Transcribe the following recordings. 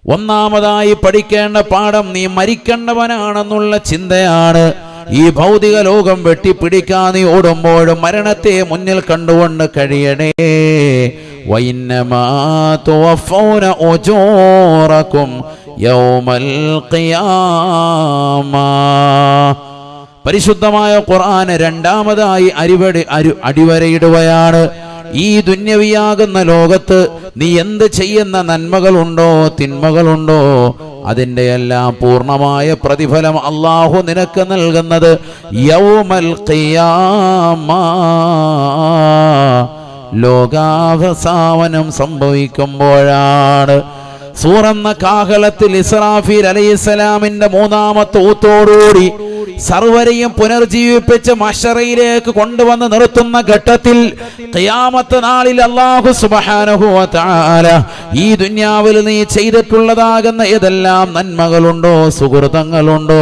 ഒന്നാമതായി പഠിക്കേണ്ട പാഠം നീ മരിക്കേണ്ടവനാണെന്നുള്ള ചിന്തയാണ്. ഈ ഭൗതിക ലോകം വെട്ടിപ്പിടിക്കാൻ നീ ഓടുമ്പോഴും മരണത്തെ മുന്നിൽ കണ്ടുകൊണ്ട് കഴിയണേ. വഇന്നമാ തുവഫൗന ഉജൂറകും യൗമൽ ഖിയാമ. പരിശുദ്ധമായ ഖുർആൻ രണ്ടാമതായി അടിവരയിടുകയാണ്. ഈ ദുന്യവിയാകുന്ന ലോകത്ത് നീ എന്ത് ചെയ്യുന്ന നന്മകളുണ്ടോ തിന്മകളുണ്ടോ അതിൻ്റെ എല്ലാം പൂർണ്ണമായ പ്രതിഫലം അല്ലാഹു നിനക്ക് നൽകുന്നത് യൗമൽ ഖിയാമ, ലോകാവസാനം സംഭവിക്കുമ്പോഴാണ്. സൂറന്ന കാഹളത്തിൽ ഇസ്രാഫീൽ അലൈഹിസ്സലാമിന്റെ മൂന്നാമത്തെ ഊത്തോടുകൂടി സർവരെയും പുനർജീവിപ്പിച്ച് മഹ്ശറയിലേക്ക് കൊണ്ടുവന്ന് നിർത്തുന്ന ഘട്ടത്തിൽ ഖിയാമത്ത് നാളിൽ അല്ലാഹു സുബ്ഹാനഹു വ തആല ഈ ദുനിയാവിൽ നീ ചെയ്തിട്ടുള്ളതാകുന്ന ഏതെല്ലാം നന്മകളുണ്ടോ സുഹൃതങ്ങളുണ്ടോ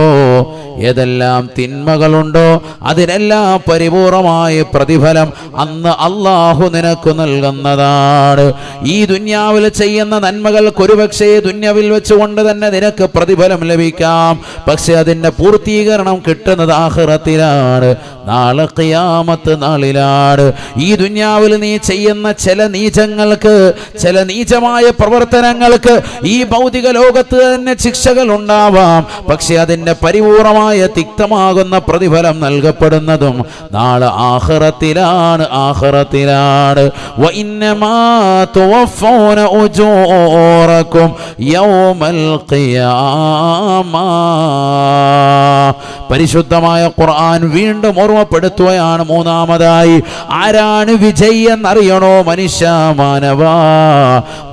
ഏതെല്ലാം തിന്മകളുണ്ടോ അതിനെല്ലാം പരിപൂർണമായ പ്രതിഫലം അന്ന് അല്ലാഹു നിനക്ക് നൽകുന്നതാണ്. ഈ ദുനിയാവിൽ ചെയ്യുന്ന നന്മകൾക്ക് ഒരുപക്ഷേ ദുനിയാവിൽ വെച്ചുകൊണ്ട് തന്നെ നിനക്ക് പ്രതിഫലം ലഭിക്കാം. പക്ഷെ അതിന്റെ പൂർത്തീകരണം കിട്ടുന്നത് ആഖിറത്തിലാണ്, നാളെ ഖിയാമത്ത് നാളിലാണ്. ഈ ദുനിയാവിൽ നീ ചെയ്യുന്ന ചില നീചങ്ങൾക്ക്, ചില നീചമായ പ്രവർത്തനങ്ങൾക്ക് ഈ ഭൗതിക ലോകത്ത് തന്നെ ശിക്ഷകൾ ഉണ്ടാവാം. പക്ഷെ അതിന്റെ പരിപൂർണമായ തിക്തമാകുന്ന പ്രതിഫലം നൽകപ്പെടുന്നതും നാളെ ആഖിറത്തിലാണ്. വഇന്നമാ തുവഫൗന ഉജൂറകും യൗമൽ ഖിയാമ. പരിശുദ്ധമായ ഖുർആൻ വീണ്ടും ഓർമ്മപ്പെടുത്തുകയാണ്. മൂന്നാമതായി ആരാണ് വിജയി എന്നറിയണോ മനുഷ്യ മാനവ?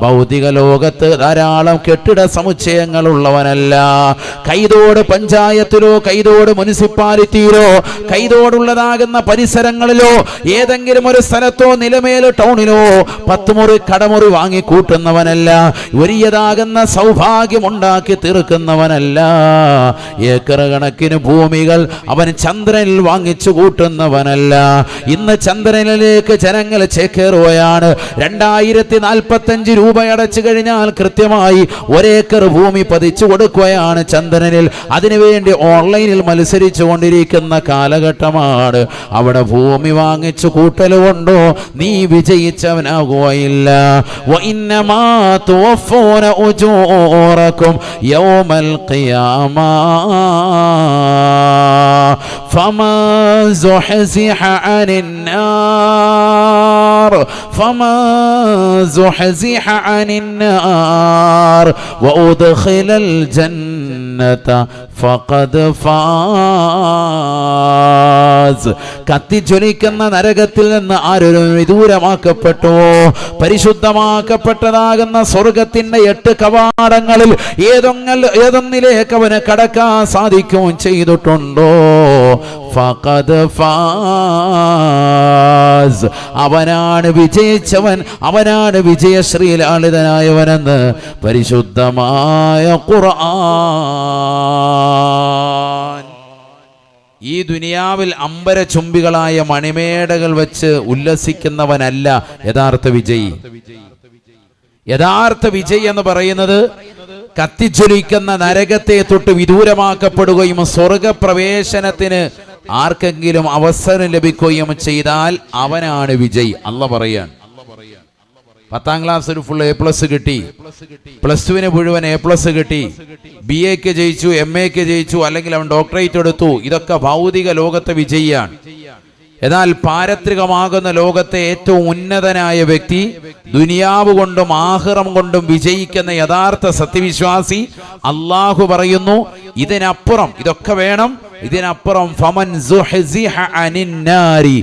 ഭൗതിക ലോകത്ത് ധാരാളം കെട്ടിട സമുച്ചയങ്ങൾ ഉള്ളവനല്ല. കൈതോട് പഞ്ചായത്തിലോ കൈതോട് മുനിസിപ്പാലിറ്റിയിലോ കൈതോടുള്ളതാകുന്ന പരിസരങ്ങളിലോ ഏതെങ്കിലും ഒരു സ്ഥലത്തോ നിലമേൽ ടൗണിലോ 10 മുറി കടമുറി വാങ്ങി കൂട്ടുന്നവനല്ല. വലിയതാകുന്ന സൗഭാഗ്യമുണ്ടാക്കി തീർക്കുന്നവനല്ല. ഏക്കർ കണക്കിന് ഭൂമികൾ അവൻ ചന്ദ്രനിൽ വാങ്ങിച്ചു കൂട്ടുന്നവനല്ല. ഇന്ന് ചന്ദ്രനിലേക്ക് ജനങ്ങൾ ചേക്കേറുകയാണ്. 2045 രൂപ അടച്ചു കഴിഞ്ഞാൽ കൃത്യമായി 1 ഏക്കർ ഭൂമി പതിച്ചു കൊടുക്കുകയാണ് ചന്ദ്രനിൽ. അതിനുവേണ്ടി ഓൺലൈനിൽ മത്സരിച്ചു കൊണ്ടിരിക്കുന്ന കാലഘട്ടമാണ്. അവിടെ ഭൂമി വാങ്ങിച്ചു കൂട്ടലുകൊണ്ടോ നീ വിജയിച്ചവനാകുകയില്ല. വഇന്നമാ തുവഫൂന ഉജൂറകും യൗമൽ ഖിയാമ فمن زحزح عن النار وأدخل الجنة فقد فاز. കത്തിജ്വലിക്കുന്ന നരകത്തിൽ നിന്ന് ആരും വിദൂരമാക്കപ്പെട്ടുവോ? പരിശുദ്ധമാക്കപ്പെട്ടതാകുന്ന സ്വർഗത്തിന്റെ 8 കവാടങ്ങളിൽ ഏതൊന്നിലേക്ക് അവന് കടക്കാൻ സാധിക്കുകയും ചെയ്തിട്ടുണ്ടോ? ഫഖദ് ഫാസ്, അവനാണ് വിജയിച്ചവൻ, അവനാണ് വിജയശ്രീലാളിതനായവനെന്ന് പരിശുദ്ധമായ ഖുർആൻ. ഈ ദുനിയാവിൽ അമ്പരചുംബികളായ മണിമേടകൾ വെച്ച് ഉല്ലസിക്കുന്നവനല്ല യഥാർത്ഥ വിജയി. യഥാർത്ഥ വിജയി എന്ന് പറയുന്നത് കത്തിജ്വലിക്കുന്ന നരകത്തെ തൊട്ട് വിദൂരമാക്കപ്പെടുകയും സ്വർഗപ്രവേശനത്തിന് ആർക്കെങ്കിലും അവസരം ലഭിക്കുകയും ചെയ്താൽ അവനാണ് വിജയി. അല്ലാഹു പറയാണ്. 10ാം ക്ലാസ് ഒരു ഫുൾ A+ കിട്ടി, +2 മുഴുവൻ A+ കിട്ടി, BA-ക്ക് ജയിച്ചു, MA-ക്ക് ജയിച്ചു, അല്ലെങ്കിൽ അവൻ ഡോക്ടറേറ്റ് എടുത്തു. ഇതൊക്കെ ഭൗതിക ലോകത്തെ വിജയിയാണ്. എന്നാൽ പാരത്രികമാകുന്ന ലോകത്തെ ഏറ്റവും ഉന്നതനായ വ്യക്തി, ദുനിയാവ് കൊണ്ടും ആഖിറം കൊണ്ടും വിജയിക്കുന്ന യഥാർത്ഥ സത്യവിശ്വാസി, അല്ലാഹു പറയുന്നു ഇതിനപ്പുറം ഇതൊക്കെ വേണം. ഇതിനപ്പുറം ഫമൻ സുഹ്സിഹ അനിൻ നാരി,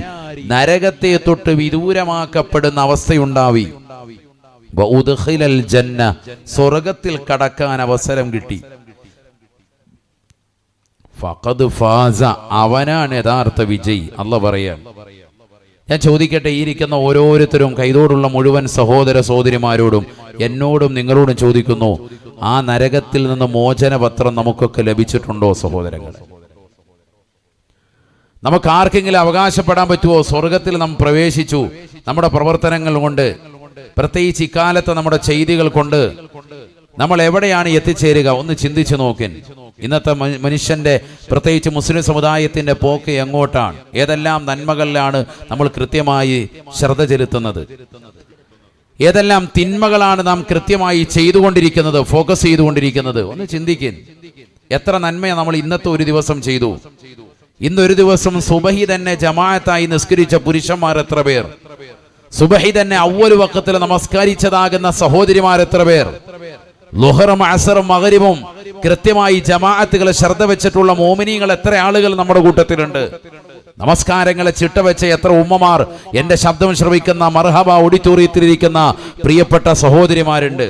നരകത്തെ തൊട്ട് വിദൂരമാക്കപ്പെടുന്ന അവസ്ഥയുണ്ടാവി. വഉദ്ഖിലൽ ജന്ന, സ്വർഗത്തിൽ കടക്കാൻ അവസരം കിട്ടി. ഫഖദ് ഫാസ, അവനാണ് യഥാർത്ഥ വിജയി. അല്ലാഹു പറയാൻ. ഞാൻ ചോദിക്കട്ടെ, ഈ ഇരിക്കുന്ന ഓരോരുത്തരും കൈതോടുള്ള മുഴുവൻ സഹോദര സഹോദരിമാരോടും എന്നോടും നിങ്ങളോടും ചോദിക്കുന്നു, ആ നരകത്തിൽ നിന്ന് മോചനപത്രം നമുക്കൊക്കെ ലഭിച്ചിട്ടുണ്ടോ സഹോദരങ്ങളെ? നമുക്ക് ആർക്കെങ്കിലും അവകാശപ്പെടാൻ പറ്റുമോ സ്വർഗത്തിൽ നാം പ്രവേശിച്ചു നമ്മുടെ പ്രവർത്തനങ്ങൾ കൊണ്ട്, പ്രത്യേകിച്ച് ഇക്കാലത്ത് നമ്മുടെ ചെയ്തികൾ കൊണ്ട്? നമ്മൾ എവിടെയാണ് എത്തിച്ചേരുക? ഒന്ന് ചിന്തിച്ചു നോക്കിൻ. ഇന്നത്തെ മനുഷ്യന്റെ, പ്രത്യേകിച്ച് മുസ്ലിം സമുദായത്തിന്റെ പോക്ക് എങ്ങോട്ടാണ്? ഏതെല്ലാം നന്മകളിലാണ് നമ്മൾ കൃത്യമായി ശ്രദ്ധ ചെലുത്തുന്നത്? ഏതെല്ലാം തിന്മകളാണ് നാം കൃത്യമായി ചെയ്തുകൊണ്ടിരിക്കുന്നത്, ഫോക്കസ് ചെയ്തുകൊണ്ടിരിക്കുന്നത്? ഒന്ന് ചിന്തിക്കിൻ. എത്ര നന്മ നമ്മൾ ഇന്നത്തെ ഒരു ദിവസം ചെയ്തു? ഇന്നൊരു ദിവസം സുബഹി തന്നെ ജമാഅത്തായി നിസ്കരിച്ച പുരുഷന്മാർ എത്ര പേർ? സുബഹി തന്നെ അവ്വൽ വഖത്തിൽ നമസ്കരിച്ചതാകുന്ന സഹോദരിമാർ എത്ര പേർ? ളുഹറും അസറും മഗ്രിബും കൃത്യമായി ജമാഅത്തുകൾ ശ്രദ്ധ വെച്ചിട്ടുള്ള മോമിനീങ്ങൾ എത്ര ആളുകൾ നമ്മുടെ കൂട്ടത്തിലുണ്ട്? നമസ്കാരങ്ങളെ ചിട്ടവെച്ച എത്ര ഉമ്മമാർ, എന്റെ ശബ്ദം ശ്രവിക്കുന്ന മർഹബ ഓഡിറ്റോറിയത്തിലിരിക്കുന്ന പ്രിയപ്പെട്ട സഹോദരിമാരുണ്ട്?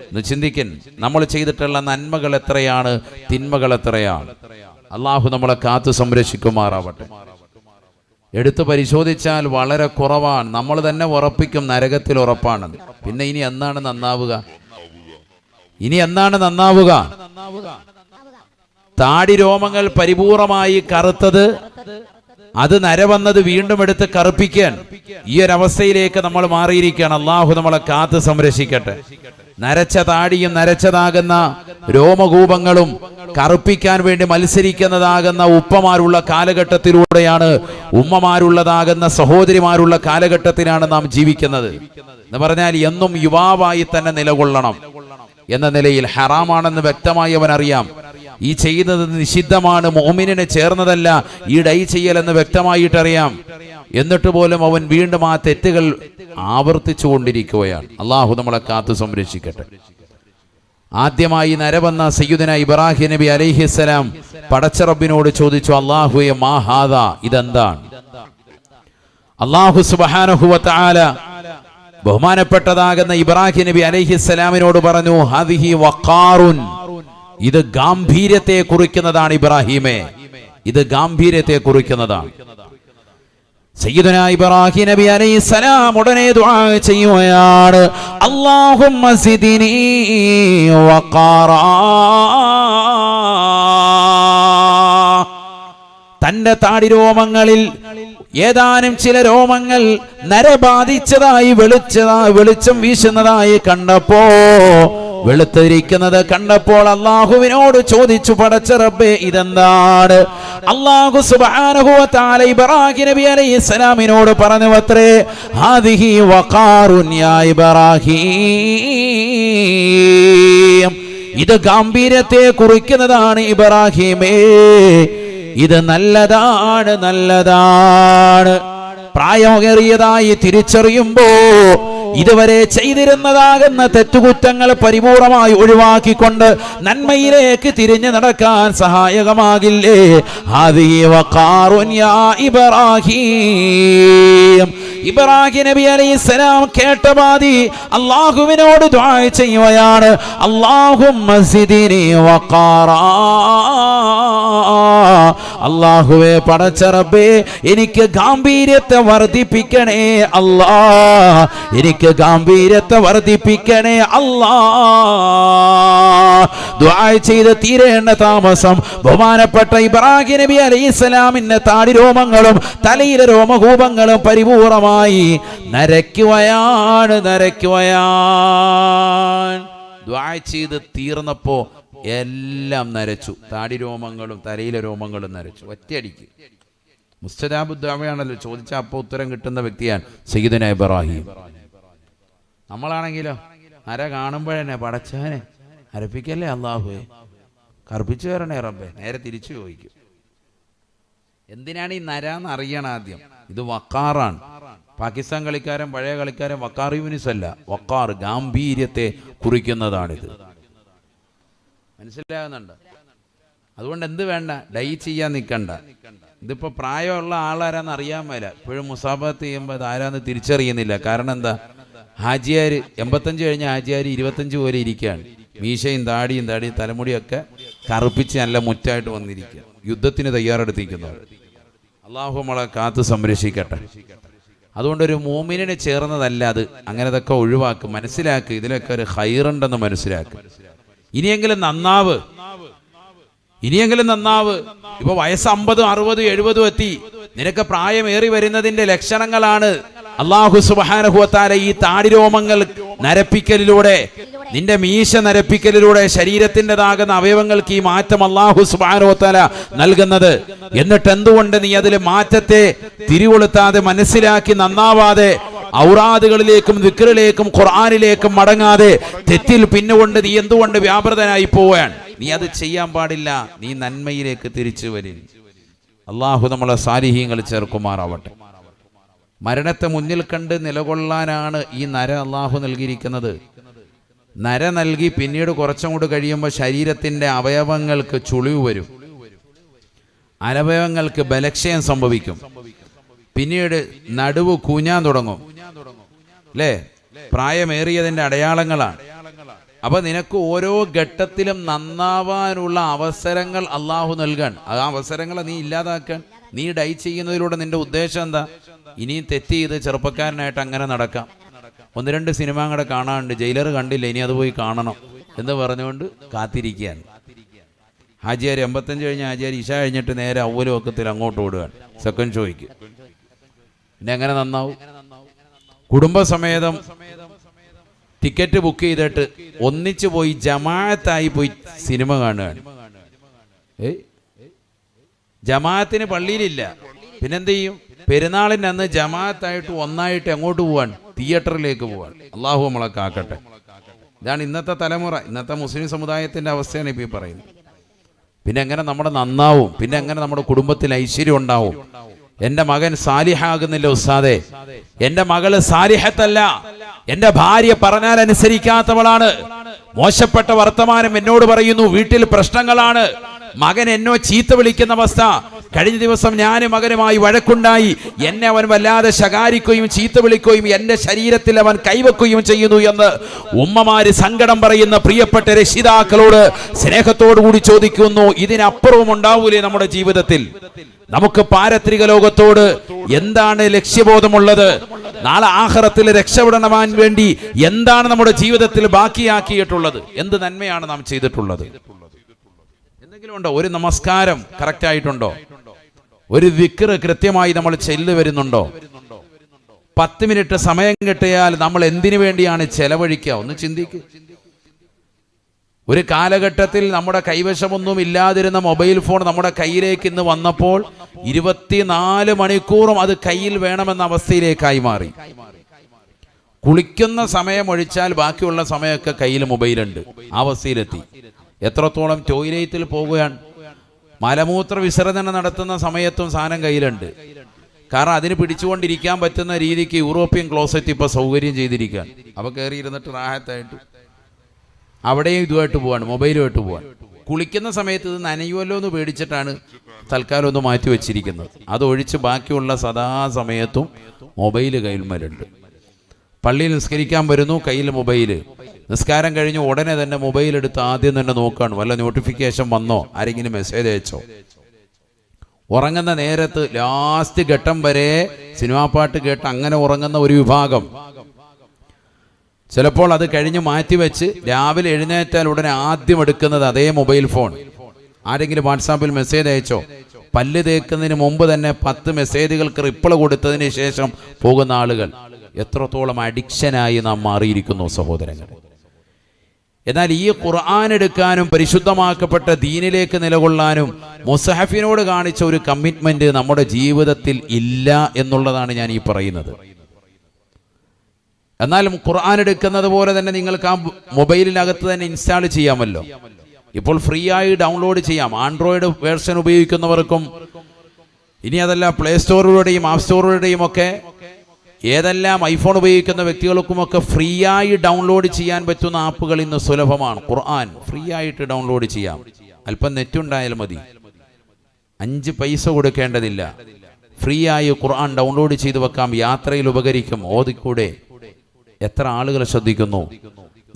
ഒന്ന് ചിന്തിക്കൻ. നമ്മൾ ചെയ്തിട്ടുള്ള നന്മകൾ എത്രയാണ്, തിന്മകൾ എത്രയാണ്? അള്ളാഹു നമ്മളെ കാത്തു സംരക്ഷിക്കുമാറാവട്ടെ. എടുത്തു പരിശോധിച്ചാൽ വളരെ കുറവാണ്. നമ്മൾ തന്നെ ഉറപ്പിക്കും നരകത്തിൽ ഉറപ്പാണ്. പിന്നെ ഇനി എന്നാണ് നന്നാവുക? താടി രോമങ്ങൾ പരിപൂർണമായി കറുത്തത്, അത് നര വന്നത് വീണ്ടും എടുത്ത് കറുപ്പിക്കാൻ, ഈ ഒരു അവസ്ഥയിലേക്ക് നമ്മൾ മാറിയിരിക്കുകയാണ്. അള്ളാഹു നമ്മളെ കാത്ത് സംരക്ഷിക്കട്ടെ. നരച്ച താടിയും നരച്ചതാകുന്ന രോമകൂപങ്ങളും കറുപ്പിക്കാൻ വേണ്ടി മത്സരിക്കുന്നതാകുന്ന ഉപ്പമാരുള്ള കാലഘട്ടത്തിലൂടെയാണ്, ഉമ്മമാരുള്ളതാകുന്ന സഹോദരിമാരുള്ള കാലഘട്ടത്തിലാണ് നാം ജീവിക്കുന്നത്. എന്ന് പറഞ്ഞാൽ എന്നും യുവാവായി തന്നെ നിലകൊള്ളണം എന്ന നിലയിൽ. ഹറാമാണെന്ന് വ്യക്തമായി അവൻ അറിയാം. ഈ ചെയ്യുന്നത് നിഷിദ്ധമാണ്, മുഅ്മിനിനെ ചേർന്നതല്ല ഈ ഡൈ ചെയ്യലെന്ന് വ്യക്തമായിട്ടറിയാം. എന്നിട്ട് പോലും അവൻ വീണ്ടും ആ തെറ്റുകൾ ആവർത്തിച്ചു കൊണ്ടിരിക്കുകയാണ്. അള്ളാഹു നമ്മളെ കാത്തു സംരക്ഷിക്കട്ടെ. ആദ്യമായി നരവന്ന സയ്യിദുന ഇബ്രാഹിം നബി അലൈഹിസ്സലാം പടച്ച റബ്ബിനോട് ചോദിച്ചു, അല്ലാഹുവേ മാ ഹാദാ, ഇതെന്താണ്? അല്ലാഹു സുബ്ഹാനഹു വ തആല ബഹുമാനപ്പെട്ടതാകുന്ന ഇബ്രാഹിം നബി അലൈഹിസ്സലാമിനോട് പറഞ്ഞു, ഹാദിഹി വഖാറുൻ, ഇത് ഗാംഭീര്യത്തെ കുറിക്കുന്നതാണ്. ഇബ്രാഹിമേ, ഇത് ഗാംഭീര്യത്തെ കുറിക്കുന്നതാണ്. സയ്യിദുനാ ഇബ്രാഹിം നബി അലൈഹിസ്സലാം ഉടനെ ദുആ ചെയ്യുകയാണ്, അല്ലാഹുമ്മ സിദ്നി വഖാറാ. തന്റെ താടിരോമങ്ങളിൽ ഏതാനും ചില രോമങ്ങൾ നരബാധിച്ചതായി വെളിച്ചം വീശുന്നതായി കണ്ടപ്പോ, വെളുത്തിരിക്കുന്നത് കണ്ടപ്പോൾ അല്ലാഹുവിനോട് ചോദിച്ചു, പടച്ച റബ്ബേ ഇതെന്താണ്? അല്ലാഹു സുബ്ഹാനഹു വ തആല ഇബ്രാഹിം നബി അലൈഹിസ്സലാമിനോട് പറഞ്ഞു അത്രേ, ഹാദിഹി വഖാറുൻ യാ ഇബ്രാഹിം, ഇത് ഗാംഭീര്യത്തെ കുറിക്കുന്നതാണ് ഇബ്രാഹിമേ, ഇത് നല്ലതാണ്, നല്ലതാണ്. പ്രായമേറിയതായി തിരിച്ചറിയുമ്പോ ഇതുവരെ ചെയ്തിരുന്നതാകുന്ന തെറ്റുകുറ്റങ്ങൾ പരിപൂർണമായി ഒഴിവാക്കിക്കൊണ്ട് നന്മയിലേക്ക് തിരിഞ്ഞു നടക്കാൻ സഹായകമാകില്ലേ? ഹാദിഹി വഖാറുൻ യാ ഇബ്രാഹിം. ഇബ്രാഹിം നബി അലൈഹിസ്സലാം കേട്ടപാതി അല്ലാഹുവിനോട് ദുആ ചെയ്യുകയാണ്, അല്ലാഹുമ്മ സിദ്നി വഖാറാ. അല്ലാഹുവേ പടച്ച റബ്ബേ, എനിക്ക് ഗാംഭീര്യത്തെ വർദ്ധിപ്പിക്കണേ അല്ലാ, എനിക്ക് ഗാംഭീര്യത്തെ വർദ്ധിപ്പിക്കണേ അല്ലാ. ദുആ ചെയ്ത് തീരേണ്ട താമസം ബഹുമാനപ്പെട്ട ഇബ്രാഹിം നബി അലൈഹിസ്സലാമിന്റെ താടിരോമങ്ങളും തലയിലെ രോമകൂപങ്ങളും പരിപൂർണമായി നരയ്ക്കുകയാണ്. ദുആ ചെയ്ത് തീർന്നപ്പോ എല്ലാം നരച്ചു. താടിരോമങ്ങളും തലയിലെ രോമങ്ങളും നരച്ചു ഒറ്റയടിക്ക്. മുസ്തജാബു ദുആയാണല്ലോ, ചോദിച്ച അപ്പോൾ ഉത്തരം കിട്ടുന്ന വ്യക്തിയാണ് സയ്യിദുനാ ഇബ്രാഹിം. നമ്മളാണെങ്കിലോ നര കാണുമ്പോഴന്നെ പടച്ചവനെ അരപ്പിക്കല്ലേ അല്ലാഹുവേ, കർപ്പിച്ചു തരണേ റബ്ബേ, നേരെ തിരിച്ചു ചോദിക്കും. എന്തിനാണ് ഈ നര എന്ന് അറിയണം ആദ്യം. ഇത് വഖാറാണ്. പാകിസ്ഥാൻ കളിക്കാരൻ, പഴയ കളിക്കാരൻ വഖാർ യൂനിസ് അല്ല, വഖാർ ഗാംഭീര്യത്തെ കുറിക്കുന്നതാണിത്. മനസ്സിലാകുന്നുണ്ട്? അതുകൊണ്ട് എന്ത് വേണ്ട, ഡൈ ചെയ്യാൻ നിൽക്കണ്ട. ഇതിപ്പോ പ്രായമുള്ള ആളാരാന്ന് അറിയാൻ മേല. ഇപ്പോഴും മുസാബത്ത് ചെയ്യുമ്പോൾ അത് ആരാന്ന് തിരിച്ചറിയുന്നില്ല. കാരണം എന്താ, ഹാജിയാർ 85 കഴിഞ്ഞ ഹാജിയാർ 25 പോലെ ഇരിക്കുകയാണ്. മീശയും താടിയും തലമുടിയൊക്കെ കറുപ്പിച്ച് നല്ല മുറ്റായിട്ട് വന്നിരിക്കുക, യുദ്ധത്തിന് തയ്യാറെടുത്തിരിക്കുന്നവർ. അള്ളാഹു നമ്മളെ കാത്ത് സംരക്ഷിക്കട്ടെ. അതുകൊണ്ടൊരു മോമിനെ ചേർന്നതല്ല അത്. അങ്ങനതൊക്കെ ഒഴിവാക്കും, മനസ്സിലാക്കുക. ഇതിലൊക്കെ ഒരു ഖൈറുണ്ടെന്ന് മനസ്സിലാക്കുക. ഇനിയെങ്കിലും നന്നാവ്. ഇപ്പൊ വയസ്സ് 50, 60, 70 എത്തി. നിനക്ക് പ്രായമേറി വരുന്നതിന്റെ ലക്ഷണങ്ങളാണ് അല്ലാഹു സുബ്ഹാനഹു വ തആല ഈ താടിരോമങ്ങൾ നരപ്പിക്കലിലൂടെ നിന്റെ മീശ നരപ്പിക്കലിലൂടെ ശരീരത്തിൻ്റെതാകുന്ന അവയവങ്ങൾക്ക് ഈ മാറ്റം അല്ലാഹു സുബ്ഹാനഹു വ തആല നൽകുന്നത്. എന്നിട്ട് എന്തുകൊണ്ട് നീ അതിൽ മാറ്റത്തെ തിരികൊളുത്താതെ മനസ്സിലാക്കി നന്നാവാതെ ഔറാദുകളിലേക്കും ദിക്റിലേക്കും ഖുർആനിലേക്കും മടങ്ങാതെ തെറ്റിൽ പിന്നുകൊണ്ട് നീ എന്തുകൊണ്ട് വ്യാപൃതനായി പോവാൻ? നീ അത് ചെയ്യാൻ പാടില്ല. നീ നന്മയിലേക്ക് തിരിച്ചു വരിൻ. അള്ളാഹു നമ്മളെ സാലിഹീങ്ങൾ ചേർക്കുമാറാവട്ടെ. മരണത്തെ മുന്നിൽ കണ്ട് നിലകൊള്ളാനാണ് ഈ നര അള്ളാഹു നൽകിയിരിക്കുന്നത്. നര നൽകി പിന്നീട് കുറച്ചും കൂടി കഴിയുമ്പോൾ ശരീരത്തിൻ്റെ അവയവങ്ങൾക്ക് ചുളിവ് വരും, അവയവങ്ങൾക്ക് ബലക്ഷയം സംഭവിക്കും, പിന്നീട് നടുവ് കൂഞ്ഞാൻ തുടങ്ങും. അല്ലേ? പ്രായമേറിയതിൻ്റെ അടയാളങ്ങളാണ്. അപ്പൊ നിനക്ക് ഓരോ ഘട്ടത്തിലും നന്നാവാനുള്ള അവസരങ്ങൾ അള്ളാഹു നൽകാൻ. ആ അവസരങ്ങളെ നീ ഇല്ലാതാക്കാൻ, നീ ഡൈ ചെയ്യുന്നതിലൂടെ നിന്റെ ഉദ്ദേശം എന്താ? ഇനിയും തെറ്റ് ചെയ്ത് ചെറുപ്പക്കാരനായിട്ട് അങ്ങനെ നടക്കാം. 1-2 സിനിമ കൂടെ കാണാനുണ്ട്, ജയിലർ കണ്ടില്ല, ഇനി അത് പോയി കാണണം എന്ന് പറഞ്ഞുകൊണ്ട് കാത്തിരിക്കുകയാണ്. ഹാജിയാർ 85 കഴിഞ്ഞ ഹാജിയാർ ഇശ കഴിഞ്ഞിട്ട് നേരെ അവ്വൽ വക്കത്തിൽ അങ്ങോട്ട് ഓടുകയാണ് സെക്കൻഡ് ഷോയ്ക്ക്. പിന്നെ എങ്ങനെ നന്നാവും? കുടുംബസമേതം ടിക്കറ്റ് ബുക്ക് ചെയ്തിട്ട് ഒന്നിച്ചു പോയി ജമാഅത്തായി പോയി സിനിമ കാണുകയാണ്. ജമാഅത്തിന് പള്ളിയിലില്ല, പിന്നെന്ത് ചെയ്യും? പെരുന്നാളിൻ്റെ അന്ന് ജമാഅത്തായിട്ട് ഒന്നായിട്ട് എങ്ങോട്ട് പോവാൻ? തിയേറ്ററിലേക്ക് പോവാൻ. അള്ളാഹു നമ്മളെ കാക്കട്ടെ. ഇതാണ് ഇന്നത്തെ തലമുറ, ഇന്നത്തെ മുസ്ലിം സമുദായത്തിൻ്റെ അവസ്ഥയാണ് ഇപ്പോൾ ഈ പറയുന്നത്. പിന്നെ എങ്ങനെ നമ്മുടെ നന്നാവും? പിന്നെ എങ്ങനെ നമ്മുടെ കുടുംബത്തിൽ ഐശ്വര്യം ഉണ്ടാവും? എൻ്റെ മകൻ സാലിഹാകുന്നില്ല ഉസ്താദേ, എൻ്റെ മകള് സാലിഹത്തല്ല, എൻ്റെ ഭാര്യ പറഞ്ഞാൽ അനുസരിക്കാത്തവളാണ്, മോശപ്പെട്ട വർത്തമാനം എന്നോട് പറയുന്നു, വീട്ടിൽ പ്രശ്നങ്ങളാണ്, മകൻ എന്നോ ചീത്ത വിളിക്കുന്ന അവസ്ഥ. കഴിഞ്ഞ ദിവസം ഞാൻ മകനുമായി വഴക്കുണ്ടായി, എന്നെ അവൻ വല്ലാതെ ശകാരിക്കുകയും ചീത്ത വിളിക്കുകയും എൻ്റെ ശരീരത്തിൽ അവൻ കൈവെക്കുകയും ചെയ്യുന്നു എന്ന് ഉമ്മമാര് സങ്കടം പറയുന്ന പ്രിയപ്പെട്ട രക്ഷിതാക്കളോട് സ്നേഹത്തോടു കൂടി ചോദിക്കുന്നു, ഇതിനപ്പുറവും ഉണ്ടാവൂലേ നമ്മുടെ ജീവിതത്തിൽ? നമുക്ക് പാരത്രിക ലോകത്തോട് എന്താണ് ലക്ഷ്യബോധമുള്ളത്? നാളെ ആഖിറത്തിൽ രക്ഷപ്പെടാൻ വേണ്ടി എന്താണ് നമ്മുടെ ജീവിതത്തിൽ ബാക്കിയാക്കിയിട്ടുള്ളത്? എന്ത് നന്മയാണ് നാം ചെയ്തിട്ടുള്ളത്? എന്തെങ്കിലും ഉണ്ടോ? ഒരു നമസ്കാരം കറക്റ്റ് ആയിട്ടുണ്ടോ? ഒരു ദിക്ർ കൃത്യമായി നമ്മൾ ചെല്ലു വരുന്നുണ്ടോ? 10 മിനിറ്റ് സമയം കിട്ടിയാൽ നമ്മൾ എന്തിനു വേണ്ടിയാണ് ചെലവഴിക്കുക? ഒന്ന് ചിന്തിക്കുക. ഒരു കാലഘട്ടത്തിൽ നമ്മുടെ കൈവശമൊന്നും ഇല്ലാതിരുന്ന മൊബൈൽ ഫോൺ നമ്മുടെ കയ്യിലേക്ക് ഇന്ന് വന്നപ്പോൾ 24 മണിക്കൂറും അത് കയ്യിൽ വേണമെന്ന അവസ്ഥയിലേക്കായി മാറി. കുളിക്കുന്ന സമയം ഒഴിച്ചാൽ ബാക്കിയുള്ള സമയമൊക്കെ കയ്യിൽ മൊബൈലുണ്ട്. ആ അവസ്ഥയിലെത്തി. എത്രത്തോളം ടോയ്ലറ്റിൽ പോകുകയാണ്, മലമൂത്ര വിസർജനം നടത്തുന്ന സമയത്തും സാധനം കയ്യിലുണ്ട്. കാരണം അതിന് പിടിച്ചുകൊണ്ടിരിക്കാൻ പറ്റുന്ന രീതിക്ക് യൂറോപ്യൻ ക്ലോസറ്റ് ഇപ്പോൾ സൗകര്യം ചെയ്തിരിക്കാൻ. അപ്പോൾ കയറി ഇരുന്നിട്ട് റാഹത്തായിട്ട് അവിടെയും ഇതുമായിട്ട് പോവാണ്, മൊബൈലുമായിട്ട് പോവാൻ. കുളിക്കുന്ന സമയത്ത് ഇത് നനയുമല്ലോ എന്ന് പേടിച്ചിട്ടാണ് തൽക്കാലം ഒന്ന് മാറ്റി വെച്ചിരിക്കുന്നത്. അതൊഴിച്ച് ബാക്കിയുള്ള സദാസമയത്തും മൊബൈല് കയ്യിൽമേലുണ്ട്. പള്ളിയിൽ നിസ്കരിക്കാൻ വരുന്നു, കയ്യിൽ മൊബൈല്. നിസ്കാരം കഴിഞ്ഞ് ഉടനെ തന്നെ മൊബൈൽ എടുത്ത് ആദ്യം തന്നെ നോക്കുകയാണ്, വല്ല നോട്ടിഫിക്കേഷൻ വന്നോ, ആരെങ്കിലും മെസ്സേജ് അയച്ചോ. ഉറങ്ങുന്ന നേരത്ത് ലാസ്റ്റ് ഘട്ടം വരെ സിനിമാ പാട്ട് കേട്ട് അങ്ങനെ ഉറങ്ങുന്ന ഒരു വിഭാഗം. ചിലപ്പോൾ അത് കഴിഞ്ഞ് മാറ്റിവെച്ച് രാവിലെ എഴുന്നേറ്റാൽ ഉടനെ ആദ്യം എടുക്കുന്നത് അതേ മൊബൈൽ ഫോൺ. ആരെങ്കിലും വാട്സാപ്പിൽ മെസ്സേജ് അയച്ചോ, പല്ല് തേക്കുന്നതിന് മുമ്പ് തന്നെ 10 മെസ്സേജുകൾക്ക് റിപ്ലൈ കൊടുത്തതിന് ശേഷം പോകുന്ന ആളുകൾ. എത്രത്തോളം അഡിക്ഷനായി നാം മാറിയിരിക്കുന്നു സഹോദരങ്ങൾ. എന്നാൽ ഈ ഖുർആൻ എടുക്കാനും പരിശുദ്ധമാക്കപ്പെട്ട ദീനിലേക്ക് നിലകൊള്ളാനും മുസ്ഹഫിനോട് കാണിച്ച ഒരു കമ്മിറ്റ്മെന്റ് നമ്മുടെ ജീവിതത്തിൽ ഇല്ല എന്നുള്ളതാണ് ഞാൻ ഈ പറയുന്നത്. എന്നാലും ഖുർആൻ എടുക്കുന്നത് പോലെ തന്നെ നിങ്ങൾക്ക് ആ മൊബൈലിനകത്ത് തന്നെ ഇൻസ്റ്റാൾ ചെയ്യാമല്ലോ. ഇപ്പോൾ ഫ്രീ ആയി ഡൗൺലോഡ് ചെയ്യാം. ആൻഡ്രോയിഡ് വേർഷൻ ഉപയോഗിക്കുന്നവർക്കും ഇനി അതല്ല പ്ലേ സ്റ്റോറുകളുടെയും ആപ്പ് സ്റ്റോറുകളുടെയും ഒക്കെ ഏതെല്ലാം ഐഫോൺ ഉപയോഗിക്കുന്ന വ്യക്തികൾക്കുമൊക്കെ ഫ്രീ ആയി ഡൗൺലോഡ് ചെയ്യാൻ പറ്റുന്ന ആപ്പുകൾ ഇന്ന് സുലഭമാണ്. ഖുർആൻ ഫ്രീ ആയിട്ട് ഡൗൺലോഡ് ചെയ്യാം. അല്പം നെറ്റ് ഉണ്ടായാൽ മതി, 5 പൈസ കൊടുക്കേണ്ടതില്ല. ഫ്രീ ആയി ഖുർആൻ ഡൗൺലോഡ് ചെയ്ത് വെക്കാം. യാത്രയിൽ ഉപകരിക്കും. ഓതിക്കൂടെ? എത്ര ആളുകൾ ശ്രദ്ധിക്കുന്നു?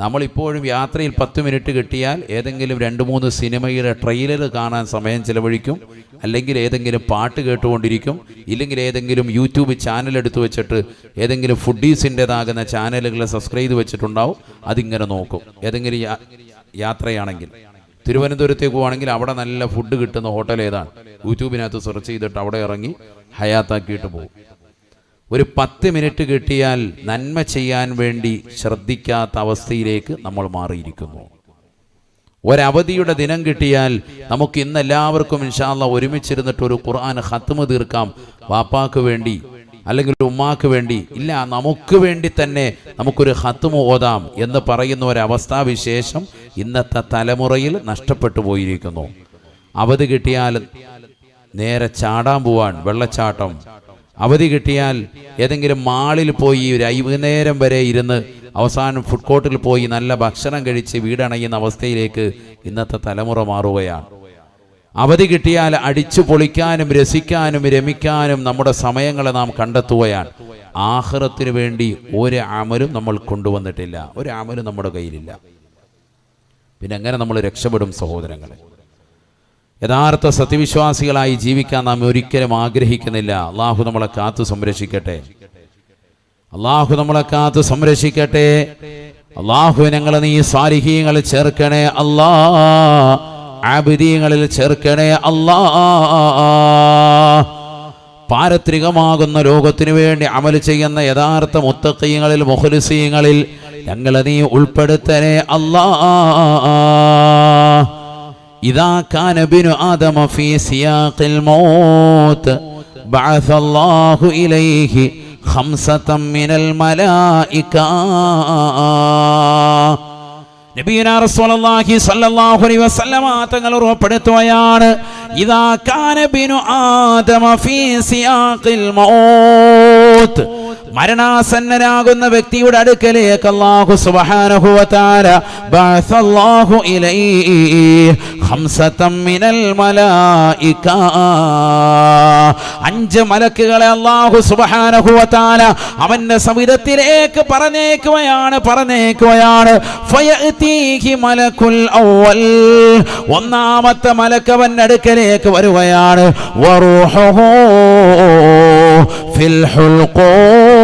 നമ്മളിപ്പോഴും യാത്രയിൽ 10 മിനിറ്റ് കിട്ടിയാൽ ഏതെങ്കിലും 2-3 സിനിമയുടെ ട്രെയിലർ കാണാൻ സമയം ചിലവഴിക്കും, അല്ലെങ്കിൽ ഏതെങ്കിലും പാട്ട് കേട്ടുകൊണ്ടിരിക്കും, ഇല്ലെങ്കിൽ ഏതെങ്കിലും യൂട്യൂബ് ചാനൽ എടുത്തു വെച്ചിട്ട് ഏതെങ്കിലും ഫുഡീസിൻ്റെതാകുന്ന ചാനലുകൾ സബ്സ്ക്രൈബ് ചെയ്ത് വെച്ചിട്ടുണ്ടാവും, അതിങ്ങനെ നോക്കും. ഏതെങ്കിലും യാത്രയാണെങ്കിൽ തിരുവനന്തപുരത്തേക്ക് പോവുകയാണെങ്കിൽ അവിടെ നല്ല ഫുഡ് കിട്ടുന്ന ഹോട്ടൽ ഏതാണ്, യൂട്യൂബിനകത്ത് സെർച്ച് ചെയ്തിട്ട് അവിടെ ഇറങ്ങി ഹയാത്താക്കിയിട്ട് പോകും. ഒരു 10 മിനിറ്റ് കിട്ടിയാൽ നന്മ ചെയ്യാൻ വേണ്ടി ശ്രദ്ധിക്കാത്ത അവസ്ഥയിലേക്ക് നമ്മൾ മാറിയിരിക്കുന്നു. ഒരവധിയുടെ ദിനം കിട്ടിയാൽ നമുക്ക് ഇന്ന് എല്ലാവർക്കും ഇൻഷാ അല്ലാഹ് ഒരുമിച്ചിരുന്നിട്ട് ഒരു ഖുർആൻ ഖത്മ് തീർക്കാം, വാപ്പാക്ക് വേണ്ടി അല്ലെങ്കിൽ ഉമ്മാക്ക് വേണ്ടി, ഇല്ല നമുക്ക് വേണ്ടി തന്നെ നമുക്കൊരു ഖത്മ് ഓതാം എന്ന് പറയുന്ന ഒരവസ്ഥാവിശേഷം ഇന്നത്തെ തലമുറയിൽ നഷ്ടപ്പെട്ടു പോയിരിക്കുന്നു. അവധി കിട്ടിയാൽ നേരെ ചാടാൻ പോവാൻ, വെള്ളച്ചാട്ടം. അവധി കിട്ടിയാൽ ഏതെങ്കിലും മാളിൽ പോയി ഒരു വൈകുന്നേരം വരെ ഇരുന്ന് അവസാനം ഫുഡ് കോർട്ടിൽ പോയി നല്ല ഭക്ഷണം കഴിച്ച് വീടണയുന്ന അവസ്ഥയിലേക്ക് ഇന്നത്തെ തലമുറ മാറുകയാണ്. അവധി കിട്ടിയാൽ അടിച്ചു പൊളിക്കാനും രസിക്കാനും രമിക്കാനും നമ്മുടെ സമയങ്ങളെ നാം കണ്ടെത്തുകയാണ്. ആഖിറത്തിന് വേണ്ടി ഒരു അമലും നമ്മൾ കൊണ്ടുവന്നിട്ടില്ല, ഒരു അമലും നമ്മുടെ കയ്യിലില്ല. പിന്നെ എങ്ങനെ നമ്മൾ രക്ഷപ്പെടും സഹോദരങ്ങളെ? യഥാർത്ഥ സത്യവിശ്വാസികളായി ജീവിക്കാൻ നാം ഒരിക്കലും ആഗ്രഹിക്കുന്നില്ല. അള്ളാഹു നമ്മളെ കാത്തു സംരക്ഷിക്കട്ടെ, അള്ളാഹു നമ്മളെ കാത്തു സംരക്ഷിക്കട്ടെ. അള്ളാഹു ഞങ്ങളെ നീ സാലിഹീങ്ങളിൽ ചേർക്കണേ അല്ലാ, ആബിദീങ്ങളിൽ ചേർക്കണേ അല്ലാ. പാരത്രികമാകുന്ന ലോകത്തിനു വേണ്ടി അമൽ ചെയ്യുന്ന യഥാർത്ഥ മുത്തഖീങ്ങളിൽ മുഖ്ലിസീങ്ങളിൽ ഞങ്ങളെ നീ ഉൾപ്പെടുത്തണേ അല്ലാ. إذا كان ابن آدم في سياق الموت بعث الله إليه 5 من الملائكة. നബിയുനാ റസൂലുള്ളാഹി സ്വല്ലല്ലാഹു അലൈഹി വസല്ലമ തങ്ങൾ ഉറപ്പെടുത്തുകയാണ്, ഇദാ കാന ബിനു ആദമ ഫീ സിയാഖിൽ മൗത്ത്, മരണാസന്നനാകുന്ന വ്യക്തിയുടെ അടുക്കലേക്ക് അല്ലാഹു സുബ്ഹാനഹു വ തആല ബഅസല്ലാഹു ഇലൈഹി 5 മിനൽ മലായിക, 5 മലക്കുകളെ അല്ലാഹു സുബ്ഹാനഹു വ തആല അവന്റെ സവിധത്തിലേക്ക് പറഞ്ഞേക്കുകയാണ്. ഫയഅതീഹി മലക്കുൽ അവ്വൽ, ഒന്നാമത്തെ മലക്ക് അവന്റെ അടുക്കലേക്ക് വരുകയാണ്. വറൂഹുഹു ഫിൽ ഹുൽഖൂം,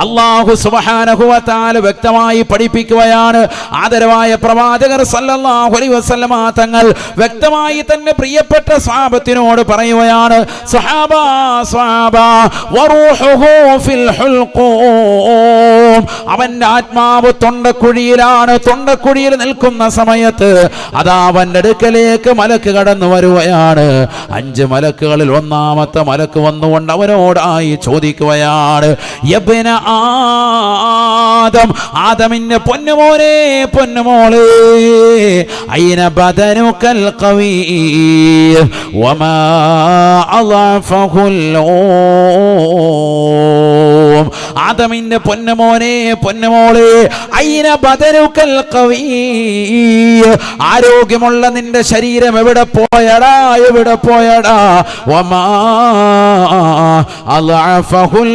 അല്ലാഹു സുബ്ഹാനഹു വ തആല വ്യക്തമായി പഠിപ്പിക്കുകയാണ്. ആദരവായ പ്രവാചകർ സല്ലല്ലാഹു അലൈഹി വസല്ലമ തങ്ങൾ വ്യക്തമായി തന്നെ പ്രിയപ്പെട്ട സ്വഹാബത്തിനോട് പറയുകയാണ്, സ്വഹാബ വറൂഹുഹു ഫിൽ ഹുൽഖൂം, അവന്റെ ആത്മാവ് തൊണ്ടക്കുഴിയിലാണ്. തൊണ്ടക്കുഴിയിൽ നിൽക്കുന്ന സമയത്ത് അതാ അവന്റെ അടുക്കലേക്ക് മലക്ക് കടന്നു വരുകയാണ്. 5 മലക്കുകളിൽ ഒന്നാമത്തെ മലക്ക് വന്നുകൊണ്ട് അവനോടായി ചോദിക്കുകയാണ്, യബ്ന ആദം, ആദമിന്റെ പൊന്നുമോനെ പൊന്നുമോളെ, ഐന ബദനുകൽ ഖവീ വമാ അളഫഹുൽ ഊം, ആദമിന്റെ പൊന്നുമോനെ പൊന്നുമോളെ, ഐന ബദനുകൽ ഖവീ, ആരോഗ്യമുള്ള നിന്റെ ശരീരം എവിടെ പോയടാ, എവിടെ പോയടാ, വമാ അളഫഹുൽ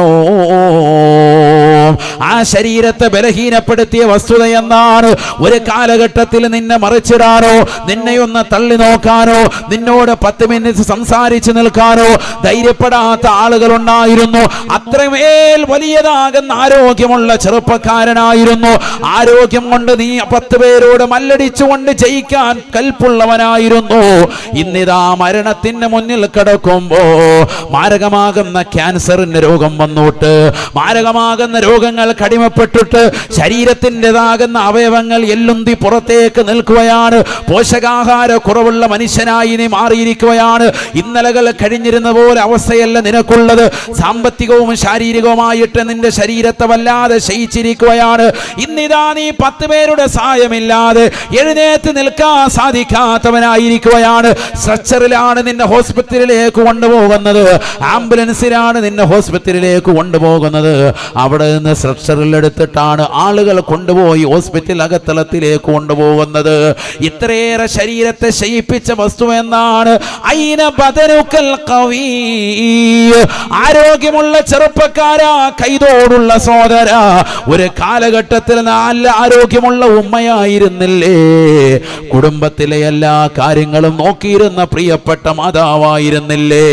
ഊം, ആ ശരീരത്തെ ബലഹീനപ്പെടുത്തിയ വസ്തുത എന്നാണ്? ഒരു കാലഘട്ടത്തിൽ നിന്നെ മറിച്ചിടാനോ നിന്നെ ഒന്ന് തള്ളി നോക്കാനോ നിന്നോട് 10 മിനിറ്റ് സംസാരിച്ചു നിൽക്കാനോ ധൈര്യപ്പെടാത്ത ആളുകൾ ഉണ്ടായിരുന്നു. അത്രമേൽ വലിയതാകുന്ന ആരോഗ്യമുള്ള ചെറുപ്പക്കാരനായിരുന്നു. ആരോഗ്യം കൊണ്ട് നീ 10 പേരോട് മല്ലടിച്ചുകൊണ്ട് ജയിക്കാൻ കൽപ്പുള്ളവനായിരുന്നു. ഇന്നിതാ മരണത്തിന് മുന്നിൽ കിടക്കുമ്പോ മാരകമാകുന്ന ക്യാൻസറിന്റെ രോഗം വന്നോട്ട്, മാരകമാകുന്ന രോഗങ്ങൾ കടിമപ്പെട്ടിട്ട് ശരീരത്തിൻ്റെതാകുന്ന അവയവങ്ങൾ എല്ലുന്തി പുറത്തേക്ക് നിൽക്കുകയാണ്. പോഷകാഹാര കുറവുള്ള മനുഷ്യനായി നീ മാറിയിരിക്കുകയാണ്. ഇന്നലകൾ കഴിഞ്ഞിരുന്ന പോലെ അവസ്ഥയല്ല നിനക്കുള്ളത്. സാമ്പത്തികവും ശാരീരികവുമായിട്ട് നിന്റെ ശരീരത്തെ വല്ലാതെ ക്ഷയിച്ചിരിക്കുകയാണ്. ഇന്നിതാ നീ 10 പേരുടെ സഹായമില്ലാതെ എഴുന്നേറ്റ് നിൽക്കാൻ സാധിക്കാത്തവനായിരിക്കുകയാണ്. സ്ട്രെച്ചറിലാണ് നിന്നെ ഹോസ്പിറ്റലിലേക്ക് കൊണ്ടുപോകുന്നത്, ആംബുലൻസിലാണ് നിന്നെ ഹോസ്പിറ്റലിലേക്ക് കൊണ്ടുപോകുന്നത്. അവിടെ നിന്ന് സ്ട്രെച്ചറിൽ എടുത്തിട്ടാണ് ആളുകൾ കൊണ്ടുപോയി ഹോസ്പിറ്റൽ അകത്തളത്തിലേക്ക് കൊണ്ടുപോകുന്നത്. ഇത്രയേറെ ശരീരത്തെ ക്ഷയിപ്പിച്ച വസ്തു എന്നാണ്? ഐന ബദനുകൽ ഖവീ, ആരോഗ്യമുള്ള ചെറുപ്പക്കാരാ, കൈതോടുള്ള സോദര, ഒരു കാലഘട്ടത്തിൽ നല്ല ആരോഗ്യമുള്ള ഉമ്മയായിരുന്നില്ലേ? കുടുംബത്തിലെ എല്ലാ കാര്യങ്ങളും നോക്കിയിരുന്ന പ്രിയപ്പെട്ട മാതാവായിരുന്നില്ലേ?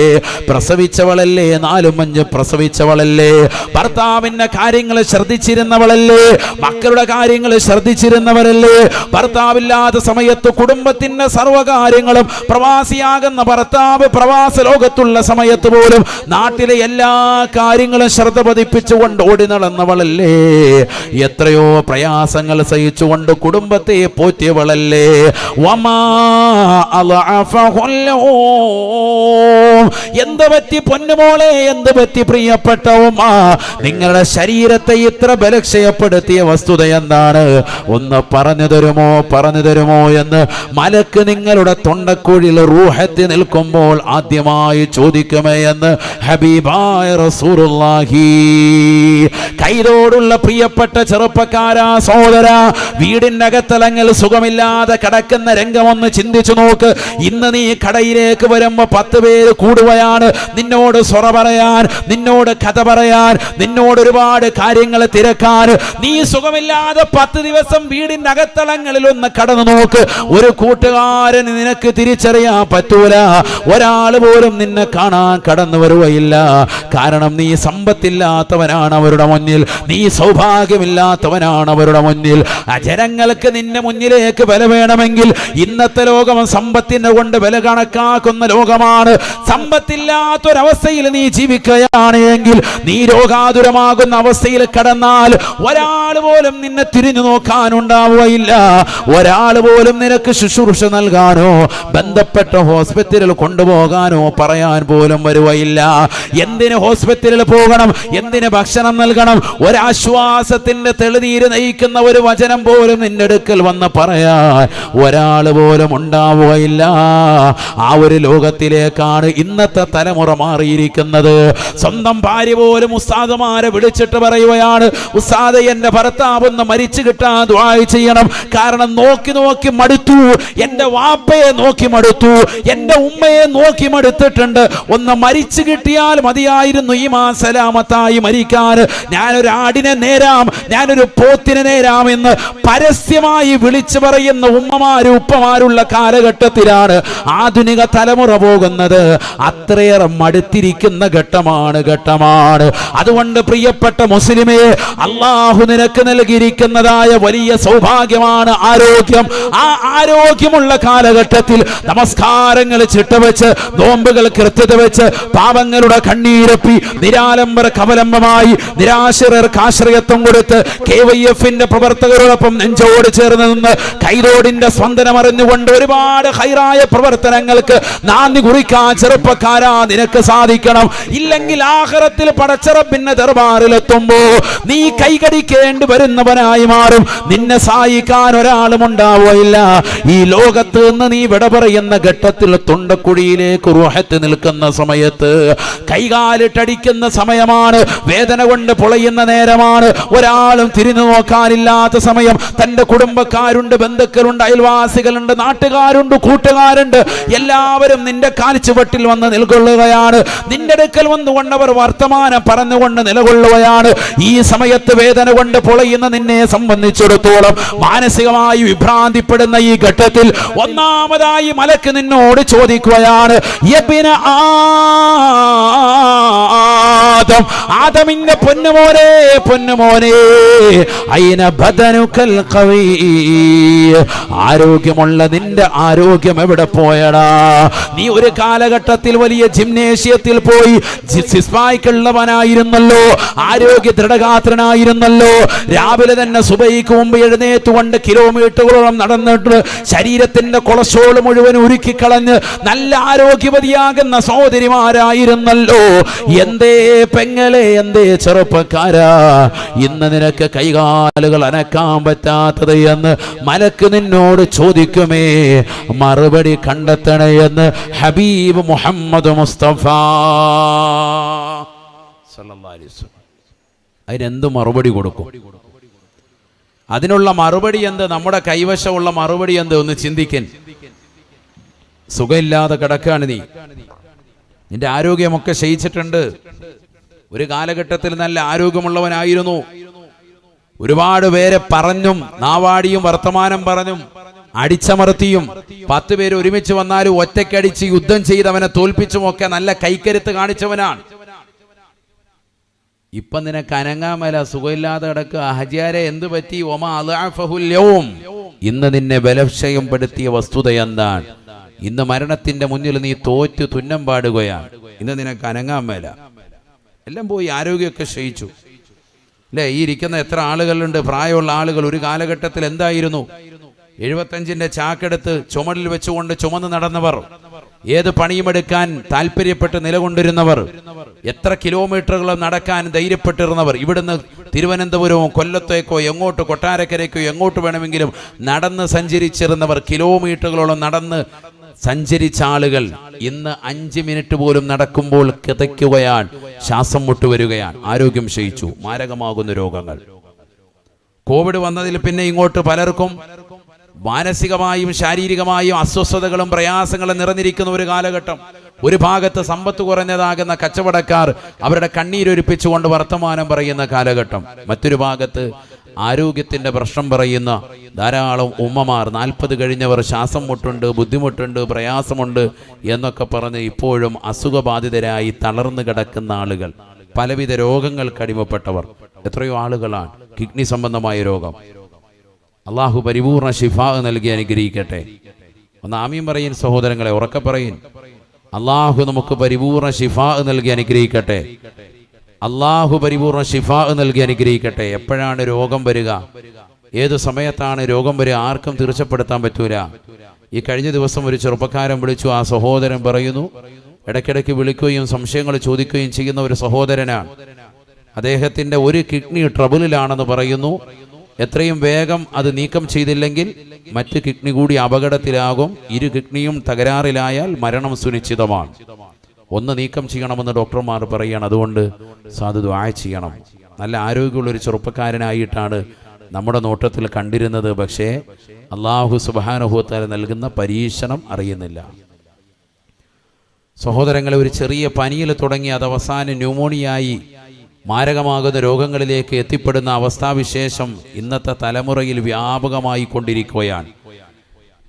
പ്രസവിച്ചവളല്ലേ, 4-5 പ്രസവിച്ചവളല്ലേ? ഭർത്താവിന്റെ കാര്യങ്ങൾ കാര്യങ്ങൾ ശ്രദ്ധിച്ചിരുന്നവളല്ലേ? മക്കളുടെ കാര്യങ്ങൾ ശ്രദ്ധിച്ചിരുന്നവരല്ലേ? ഭർത്താവില്ലാത്ത സമയത്ത് കുടുംബത്തിന്റെ സർവ്വകാര്യങ്ങളും, പ്രവാസിയാകുന്ന ഭർത്താവ് പ്രവാസ ലോകത്തുള്ള സമയത്ത് പോലും നാട്ടിലെ എല്ലാ കാര്യങ്ങളും ശ്രദ്ധ പതിപ്പിച്ചുകൊണ്ട് ഓടി നടന്നവളല്ലേ? എത്രയോ പ്രയാസങ്ങൾ സഹിച്ചുകൊണ്ട് കുടുംബത്തെ പോറ്റിയവളല്ലേ? എന്ത് പറ്റി പൊന്നുമോളെ, എന്ത് പറ്റി പ്രിയപ്പെട്ട ഉമ്മ? നിങ്ങളുടെ ശരീരത്തെ ഇത്ര ബലക്ഷയപ്പെടുത്തിയ വസ്തുത എന്താണ്? ഒന്ന് പറഞ്ഞു തരുമോ എന്ന് മലക്ക് നിങ്ങളുടെ തൊണ്ടക്കുഴിയിൽ റൂഹത്തി നിൽക്കുമ്പോൾ ആദ്യമായി ചോദിക്കുമേ എന്ന് ഹബീബായ റസൂലുള്ളാഹി. കൈതോടുള്ള പ്രിയപ്പെട്ട ചെറുപ്പക്കാരാ, സഹോദര, വീടിന്റെ അകത്തലങ്ങൾ സുഖമില്ലാതെ കിടക്കുന്ന രംഗമൊന്ന് ചിന്തിച്ചു നോക്ക്. ഇന്ന് നീ കടയിലേക്ക് വരുമ്പോ 10 പേര് കൂടുകയാണ് നിന്നോട് സൊറ പറയാൻ, നിന്നോട് കഥ പറയാൻ, നിന്നോട് ഒരുപാട് കാര്യങ്ങൾ തിരക്കാൻ. നീ സുഖമില്ലാതെ 10 ദിവസം വീടിന്റെ അകത്തളങ്ങളിൽ ഒന്ന് കടന്നു നോക്ക്. ഒരു കൂട്ടുകാരൻ നിനക്ക് തിരിച്ചറിയാൻ പറ്റൂല. ഒരാൾ പോലും നിന്നെ കാണാൻ കടന്നു വരുകയില്ല. കാരണം നീ സമ്പത്തില്ലാത്തവനാണ് അവരുടെ മുന്നിൽ, നീ സൗഭാഗ്യമില്ലാത്തവനാണ് അവരുടെ മുന്നിൽ. ജനങ്ങൾക്ക് നിന്നെ മുന്നിലേക്ക് വില വേണമെങ്കിൽ ഇന്നത്തെ ലോകം സമ്പത്തിനെ കൊണ്ട് വില കണക്കാക്കുന്ന ലോകമാണ്. സമ്പത്തില്ലാത്തൊരവസ്ഥയിൽ നീ ജീവിക്കുകയാണ് എങ്കിൽ, നീ രോഗാതുരമാകുന്ന അവസ്ഥയിൽ കടന്നാൽ ഒരാൾ പോലും നിന്നെ തിരിഞ്ഞു നോക്കാനുണ്ടാവുകയില്ല. ഒരാൾ പോലും നിനക്ക് ശുശ്രൂഷ നൽകാനോ ബന്ധപ്പെട്ട ഹോസ്പിറ്റലിൽ കൊണ്ടുപോകാനോ പറയാൻ പോലും വരുകയില്ല. എന്തിന് ഹോസ്പിറ്റലിൽ പോകണം? എന്തിന് ഭക്ഷണം നൽകണം? ഒരാശ്വാസത്തിന്റെ തെളിനീര് നയിക്കുന്ന ഒരു വചനം പോലും നിന്റെ അടുക്കൽ വന്ന് പറയാൻ ഒരാൾ പോലും ഉണ്ടാവുകയില്ല. ആ ഒരു ലോകത്തിലേക്കാണ് ഇന്നത്തെ തലമുറ മാറിയിരിക്കുന്നത്. സ്വന്തം ഭാര്യ പോലും ഉസ്താദുമാരെ വിളിച്ചിട്ട് പറയുകയാണ്, ഉസ്താദ് എന്റെ ഭർത്താവ് ഒന്ന് മരിച്ചു കിട്ടാൻ ദുആ ചെയ്യണം. കാരണം നോക്കി നോക്കി മടുത്തു, എന്റെ വാപ്പയെ നോക്കി മടുത്തു, എന്റെ ഉമ്മയെ നോക്കി മടുത്തിട്ടുണ്ട്. ഒന്ന് മരിച്ചു കിട്ടിയാൽ മതിയായിരുന്നു ഈ സലാമത്തായി മരിക്കാൻ. ഞാനൊരു ആടിനെ നേരാം, ഞാനൊരു പോത്തിനെ നേരാം എന്ന് പരസ്യമായി വിളിച്ചു പറയുന്ന ഉമ്മമാരും ഉപ്പമാരുള്ള കാലഘട്ടത്തിലാണ് ആധുനിക തലമുറ പോകുന്നത്. അത്രയേറെ മടുത്തിരിക്കുന്ന ഘട്ടമാണ്. അതുകൊണ്ട് പ്രിയപ്പെട്ട മുസ്ലിമേ, അള്ളാഹു നിനക്ക് നൽകിയിരിക്കുന്നതായ വലിയ സൗഭാഗ്യമാണ് ആരോഗ്യം. ആ ആരോഗ്യമുള്ള കാലഘട്ടത്തിൽ നമസ്കാരങ്ങൾ ചിട്ടവെച്ച്, നോമ്പുകൾ കൃത്യത വെച്ച്, പാപങ്ങളുടെ കണ്ണീരപ്പി, നിരാലംബര കവലംബമായി നിരാശ്രയർക്ക് ആശ്രയത്വം കൊടുത്ത് KYF-ന്റെ പ്രവർത്തകരോടൊപ്പം നെഞ്ചോട് ചേർന്ന് നിന്ന് കൈതോടിന്റെ സ്പന്ദനം അറിഞ്ഞുകൊണ്ട് ഒരുപാട് ഹൈറായ പ്രവർത്തനങ്ങൾക്ക് നാന്ദി കുറിക്കാൻ ചെറുപ്പക്കാരാ നിനക്ക് സാധിക്കണം. ഇല്ലെങ്കിൽ ആഖിറത്തിൽ പടച്ചറബിന്റെ ദർബാറിലെത്തുമ്പോ നീ കൈകടിക്കേണ്ടി വരുന്നവനായി മാറും. നിന്നെ സഹായിക്കാൻ ഒരാളും ഉണ്ടാവുകയില്ല. ഈ ലോകത്ത് നിന്ന് നീ വിട പറയുന്ന ഘട്ടത്തിൽ തൊണ്ടക്കുഴിയിലേക്ക് റൂഹത്ത് നിൽക്കുന്ന സമയത്ത്, കൈകാലിട്ടടിക്കുന്ന സമയമാണ്, വേദന കൊണ്ട് പൊളയുന്ന നേരമാണ്, ഒരാളും തിരിഞ്ഞു നോക്കാനില്ലാത്ത സമയം. തന്റെ കുടുംബക്കാരുണ്ട്, ബന്ധുക്കളുണ്ട്, അയൽവാസികളുണ്ട്, നാട്ടുകാരുണ്ട്, കൂട്ടുകാരുണ്ട്, എല്ലാവരും നിന്റെ കാൽച്ചുവട്ടിൽ വന്ന് നിലകൊള്ളുകയാണ്. നിന്റെ അടുക്കൽ വന്നുകൊണ്ടവർ വർത്തമാനം പറഞ്ഞുകൊണ്ട് നിലകൊള്ളുകയാണ്. ഈ സമയത്ത് വേദന കൊണ്ട് പൊളയുന്ന നിന്നെ സംബന്ധിച്ചിടത്തോളം മാനസികമായി വിഭ്രാന്തിപ്പെടുന്ന ഈ ഘട്ടത്തിൽ ഒന്നാമതായി മലക്ക് നിന്നോട് ചോദിക്കുകയാണ്, ആദമിന്റെ പൊന്നുമോനെ, അയിന ബദനുകൽ ഖവീ, ആരോഗ്യമുള്ള നിന്റെ ആരോഗ്യം എവിടെ പോയടാ? നീ ഒരു കാലഘട്ടത്തിൽ വലിയ ജിംനേഷ്യത്തിൽ പോയി സിസ്പായ്ക്കുള്ളവനായിരുന്നല്ലോ, ആരോഗ്യ ദൃഢഗാത്രനായിരുന്നല്ലോ. രാവിലെ തന്നെ സുബഹിക്ക് മുമ്പ് എഴുന്നേറ്റുകൊണ്ട് കിലോമീറ്ററുകളോളം നടന്നിട്ട് ശരീരത്തിന്റെ കൊളസ്ട്രോൾ മുഴുവൻ ഉരുക്കിക്കളഞ്ഞ് നല്ല ആരോഗ്യവതിയാകുന്ന സഹോദരിമാരായിരുന്നല്ലോ. എന്തേ പെങ്ങളെ, എന്തേ ചെറുപ്പക്കാരാ ഇന്ന് നിനക്ക് കൈകാലുകൾ അനക്കാൻ പറ്റാത്തത് എന്ന് മലക്ക് നിന്നോട് ചോദിക്കുമേ. മറുപടി കണ്ടെത്തണേ എന്ന് ഹബീബ് മുഹമ്മദ് മുസ്തഫ സല്ലല്ലാഹു അലൈഹി വസല്ലം. അതിനെന്ത് മറുപടി കൊടുക്കും? അതിനുള്ള മറുപടി എന്ത്? നമ്മുടെ കൈവശമുള്ള മറുപടി എന്ത്? ഒന്ന് ചിന്തിക്കൻ. സുഖമില്ലാതെ കിടക്കാണ് നീ, നിന്റെ ആരോഗ്യമൊക്കെ ക്ഷയിച്ചിട്ടുണ്ട്. ഒരു കാലഘട്ടത്തിൽ നല്ല ആരോഗ്യമുള്ളവനായിരുന്നു. ഒരുപാട് പേരെ പറഞ്ഞും നാവാടിയും വർത്തമാനം പറഞ്ഞും അടിച്ചമർത്തിയും 10 പേര് ഒരുമിച്ച് വന്നാലും ഒറ്റയ്ക്കടിച്ച് യുദ്ധം ചെയ്തവനെ തോൽപ്പിച്ചുമൊക്കെ നല്ല കൈക്കരുത്ത് കാണിച്ചവനാണ്. ഇപ്പം നിനക്ക് അനങ്ങാൻ മേല, സുഖമില്ലാതെ കിടക്കുക. ഹജിയാരെ എന്ത് പറ്റി? ഒമാ അദ്അഫഹുൽ-യൗം, ഇന്ന് നിന്നെ ബലക്ഷയപ്പെടുത്തിയ വസ്തുത എന്താണ്? ഇന്ന് മരണത്തിന്റെ മുന്നിൽ നീ തോറ്റു തുന്നം പാടുകയാണ്. ഇന്ന് നിനക്ക് അനങ്ങാൻ മേല, എല്ലാം പോയി, ആരോഗ്യമൊക്കെ ക്ഷയിച്ചു അല്ലേ? ഈ ഇരിക്കുന്ന എത്ര ആളുകളുണ്ട്, പ്രായമുള്ള ആളുകൾ. ഒരു കാലഘട്ടത്തിൽ എന്തായിരുന്നു? 75ന്റെ ചാക്കെടുത്ത് ചുമടിൽ വെച്ചുകൊണ്ട് ചുമന്ന് നടന്നവർ, ഏത് പണിയുമെടുക്കാൻ താല്പര്യപ്പെട്ട് നിലകൊണ്ടിരുന്നവർ, എത്ര കിലോമീറ്ററുകൾ നടക്കാൻ ധൈര്യപ്പെട്ടിരുന്നവർ, ഇവിടുന്ന് തിരുവനന്തപുരവും കൊല്ലത്തേക്കോ എങ്ങോട്ട് കൊട്ടാരക്കരയ്ക്കോ എങ്ങോട്ട് വേണമെങ്കിലും നടന്ന് സഞ്ചരിച്ചിരുന്നവർ, കിലോമീറ്ററുകളോളം നടന്ന് സഞ്ചരിച്ച ആളുകൾ ഇന്ന് 5 മിനിറ്റ് പോലും നടക്കുമ്പോൾ കിതയ്ക്കുകയാണ്, ശ്വാസം മുട്ടുവരികയാണ്, ആരോഗ്യം ക്ഷയിച്ചു, മാരകമാകുന്ന രോഗങ്ങൾ. കോവിഡ് വന്നതിൽ പിന്നെ ഇങ്ങോട്ട് പലർക്കും മാനസികമായും ശാരീരികമായും അസ്വസ്ഥതകളും പ്രയാസങ്ങളും നിറഞ്ഞിരിക്കുന്ന ഒരു കാലഘട്ടം. ഒരു ഭാഗത്ത് സമ്പത്ത് കുറഞ്ഞതാകുന്ന കച്ചവടക്കാർ അവരുടെ കണ്ണീരൊലിപ്പിച്ചുകൊണ്ട് വർത്തമാനം പറയുന്ന കാലഘട്ടം. മറ്റൊരു ഭാഗത്ത് ആരോഗ്യത്തിന്റെ പ്രശ്നം പറയുന്ന ധാരാളം ഉമ്മമാർ, 40 കഴിഞ്ഞവർ, ശ്വാസം മുട്ടുണ്ട്, ബുദ്ധിമുട്ടുണ്ട്, പ്രയാസമുണ്ട് എന്നൊക്കെ പറഞ്ഞ് ഇപ്പോഴും അസുഖബാധിതരായി തളർന്നു കിടക്കുന്ന ആളുകൾ, പലവിധ രോഗങ്ങൾക്ക് അടിമപ്പെട്ടവർ എത്രയോ ആളുകളാണ്. കിഡ്നി സംബന്ധമായ രോഗം, അള്ളാഹു പരിപൂർണ ശിഫാ നൽകി അനുഗ്രഹിക്കട്ടെ. ഒന്ന് ആമീൻ പറയും സഹോദരങ്ങളെ, ഉറക്കെ പറയും. അള്ളാഹു നമുക്ക് പരിപൂർണ ശിഫാ നൽകി അനുഗ്രഹിക്കട്ടെ. അള്ളാഹു പരിപൂർണ ശിഫാ നൽകി അനുഗ്രഹിക്കട്ടെ. എപ്പോഴാണ് രോഗം വരിക, ഏത് സമയത്താണ് രോഗം വരിക, ആർക്കും തീർച്ചപ്പെടുത്താൻ പറ്റൂല. ഈ കഴിഞ്ഞ ദിവസം ഒരു ചെറുപ്പക്കാരൻ വിളിച്ചു. ആ സഹോദരൻ പറയുന്നു, ഇടയ്ക്കിടയ്ക്ക് വിളിക്കുകയും സംശയങ്ങൾ ചോദിക്കുകയും ചെയ്യുന്ന ഒരു സഹോദരനാണ്. അദ്ദേഹത്തിന്റെ ഒരു കിഡ്നി ട്രബിളിലാണെന്ന് പറയുന്നു. എത്രയും വേഗം അത് നീക്കം ചെയ്തില്ലെങ്കിൽ മറ്റ് കിഡ്നി കൂടി അപകടത്തിലാകും. 2 കിഡ്നിയും തകരാറിലായാൽ മരണം സുനിശ്ചിതമാണ്. ഒന്ന് നീക്കം ചെയ്യണമെന്ന് ഡോക്ടർമാർ പറയുകയാണ്. അതുകൊണ്ട് സാധു ദുആ ചെയ്യണം. നല്ല ആരോഗ്യമുള്ളൊരു ചെറുപ്പക്കാരനായിട്ടാണ് നമ്മുടെ നോട്ടത്തിൽ കണ്ടിരുന്നത്. പക്ഷേ അല്ലാഹു സുബ്ഹാനഹു വ തആല നൽകുന്ന പരീക്ഷണം അറിയുന്നില്ല. സഹോദരങ്ങളെ, ഒരു ചെറിയ പനിയിൽ തുടങ്ങി അത് അവസാനം ന്യൂമോണിയായി മാരകമാകുന്ന രോഗങ്ങളിലേക്ക് എത്തിപ്പെടുന്ന അവസ്ഥാവിശേഷം ഇന്നത്തെ തലമുറയിൽ വ്യാപകമായി കൊണ്ടിരിക്കുകയാണ്.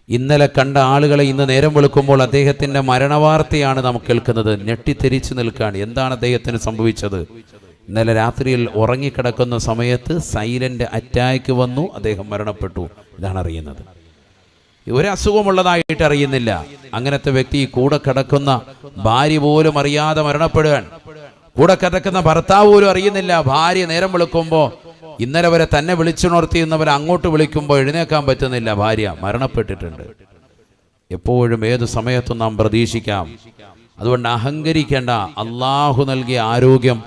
ഇന്നലെ കണ്ട ആളുകളെ ഇന്ന് നേരം വെളുക്കുമ്പോൾ അദ്ദേഹത്തിന്റെ മരണവാർത്തയാണ് നാം കേൾക്കുന്നത്. ഞെട്ടിത്തെരിച്ചു നിൽക്കുകയാണ്. എന്താണ് അദ്ദേഹത്തിന് സംഭവിച്ചത്? ഇന്നലെ രാത്രിയിൽ ഉറങ്ങിക്കിടക്കുന്ന സമയത്ത് സൈലന്റ് അറ്റാക്ക് വന്നു, അദ്ദേഹം മരണപ്പെട്ടു. ഇതാണ് അറിയുന്നത്. ഒരു അസുഖമുള്ളതായിട്ട് അറിയുന്നില്ല. അങ്ങനത്തെ വ്യക്തി കൂടെ കിടക്കുന്ന ഭാര്യ പോലും അറിയാതെ മരണപ്പെടുകയാണ്. കൂടെ കിടക്കുന്ന ഭർത്താവ് പോലും അറിയുന്നില്ല. ഭാര്യ നേരം വിളിക്കുമ്പോൾ, ഇന്നലെ വരെ തന്നെ വിളിച്ചുണർത്തിയെന്നവരെ അങ്ങോട്ട് വിളിക്കുമ്പോൾ എഴുന്നേക്കാൻ പറ്റുന്നില്ല. ഭാര്യ മരണപ്പെട്ടിട്ടുണ്ട്. എപ്പോഴും ഏത് സമയത്തും നാം പ്രതീക്ഷിക്കാം. അതുകൊണ്ട് അഹങ്കരിക്കേണ്ട. അള്ളാഹു നൽകിയ ആരോഗ്യം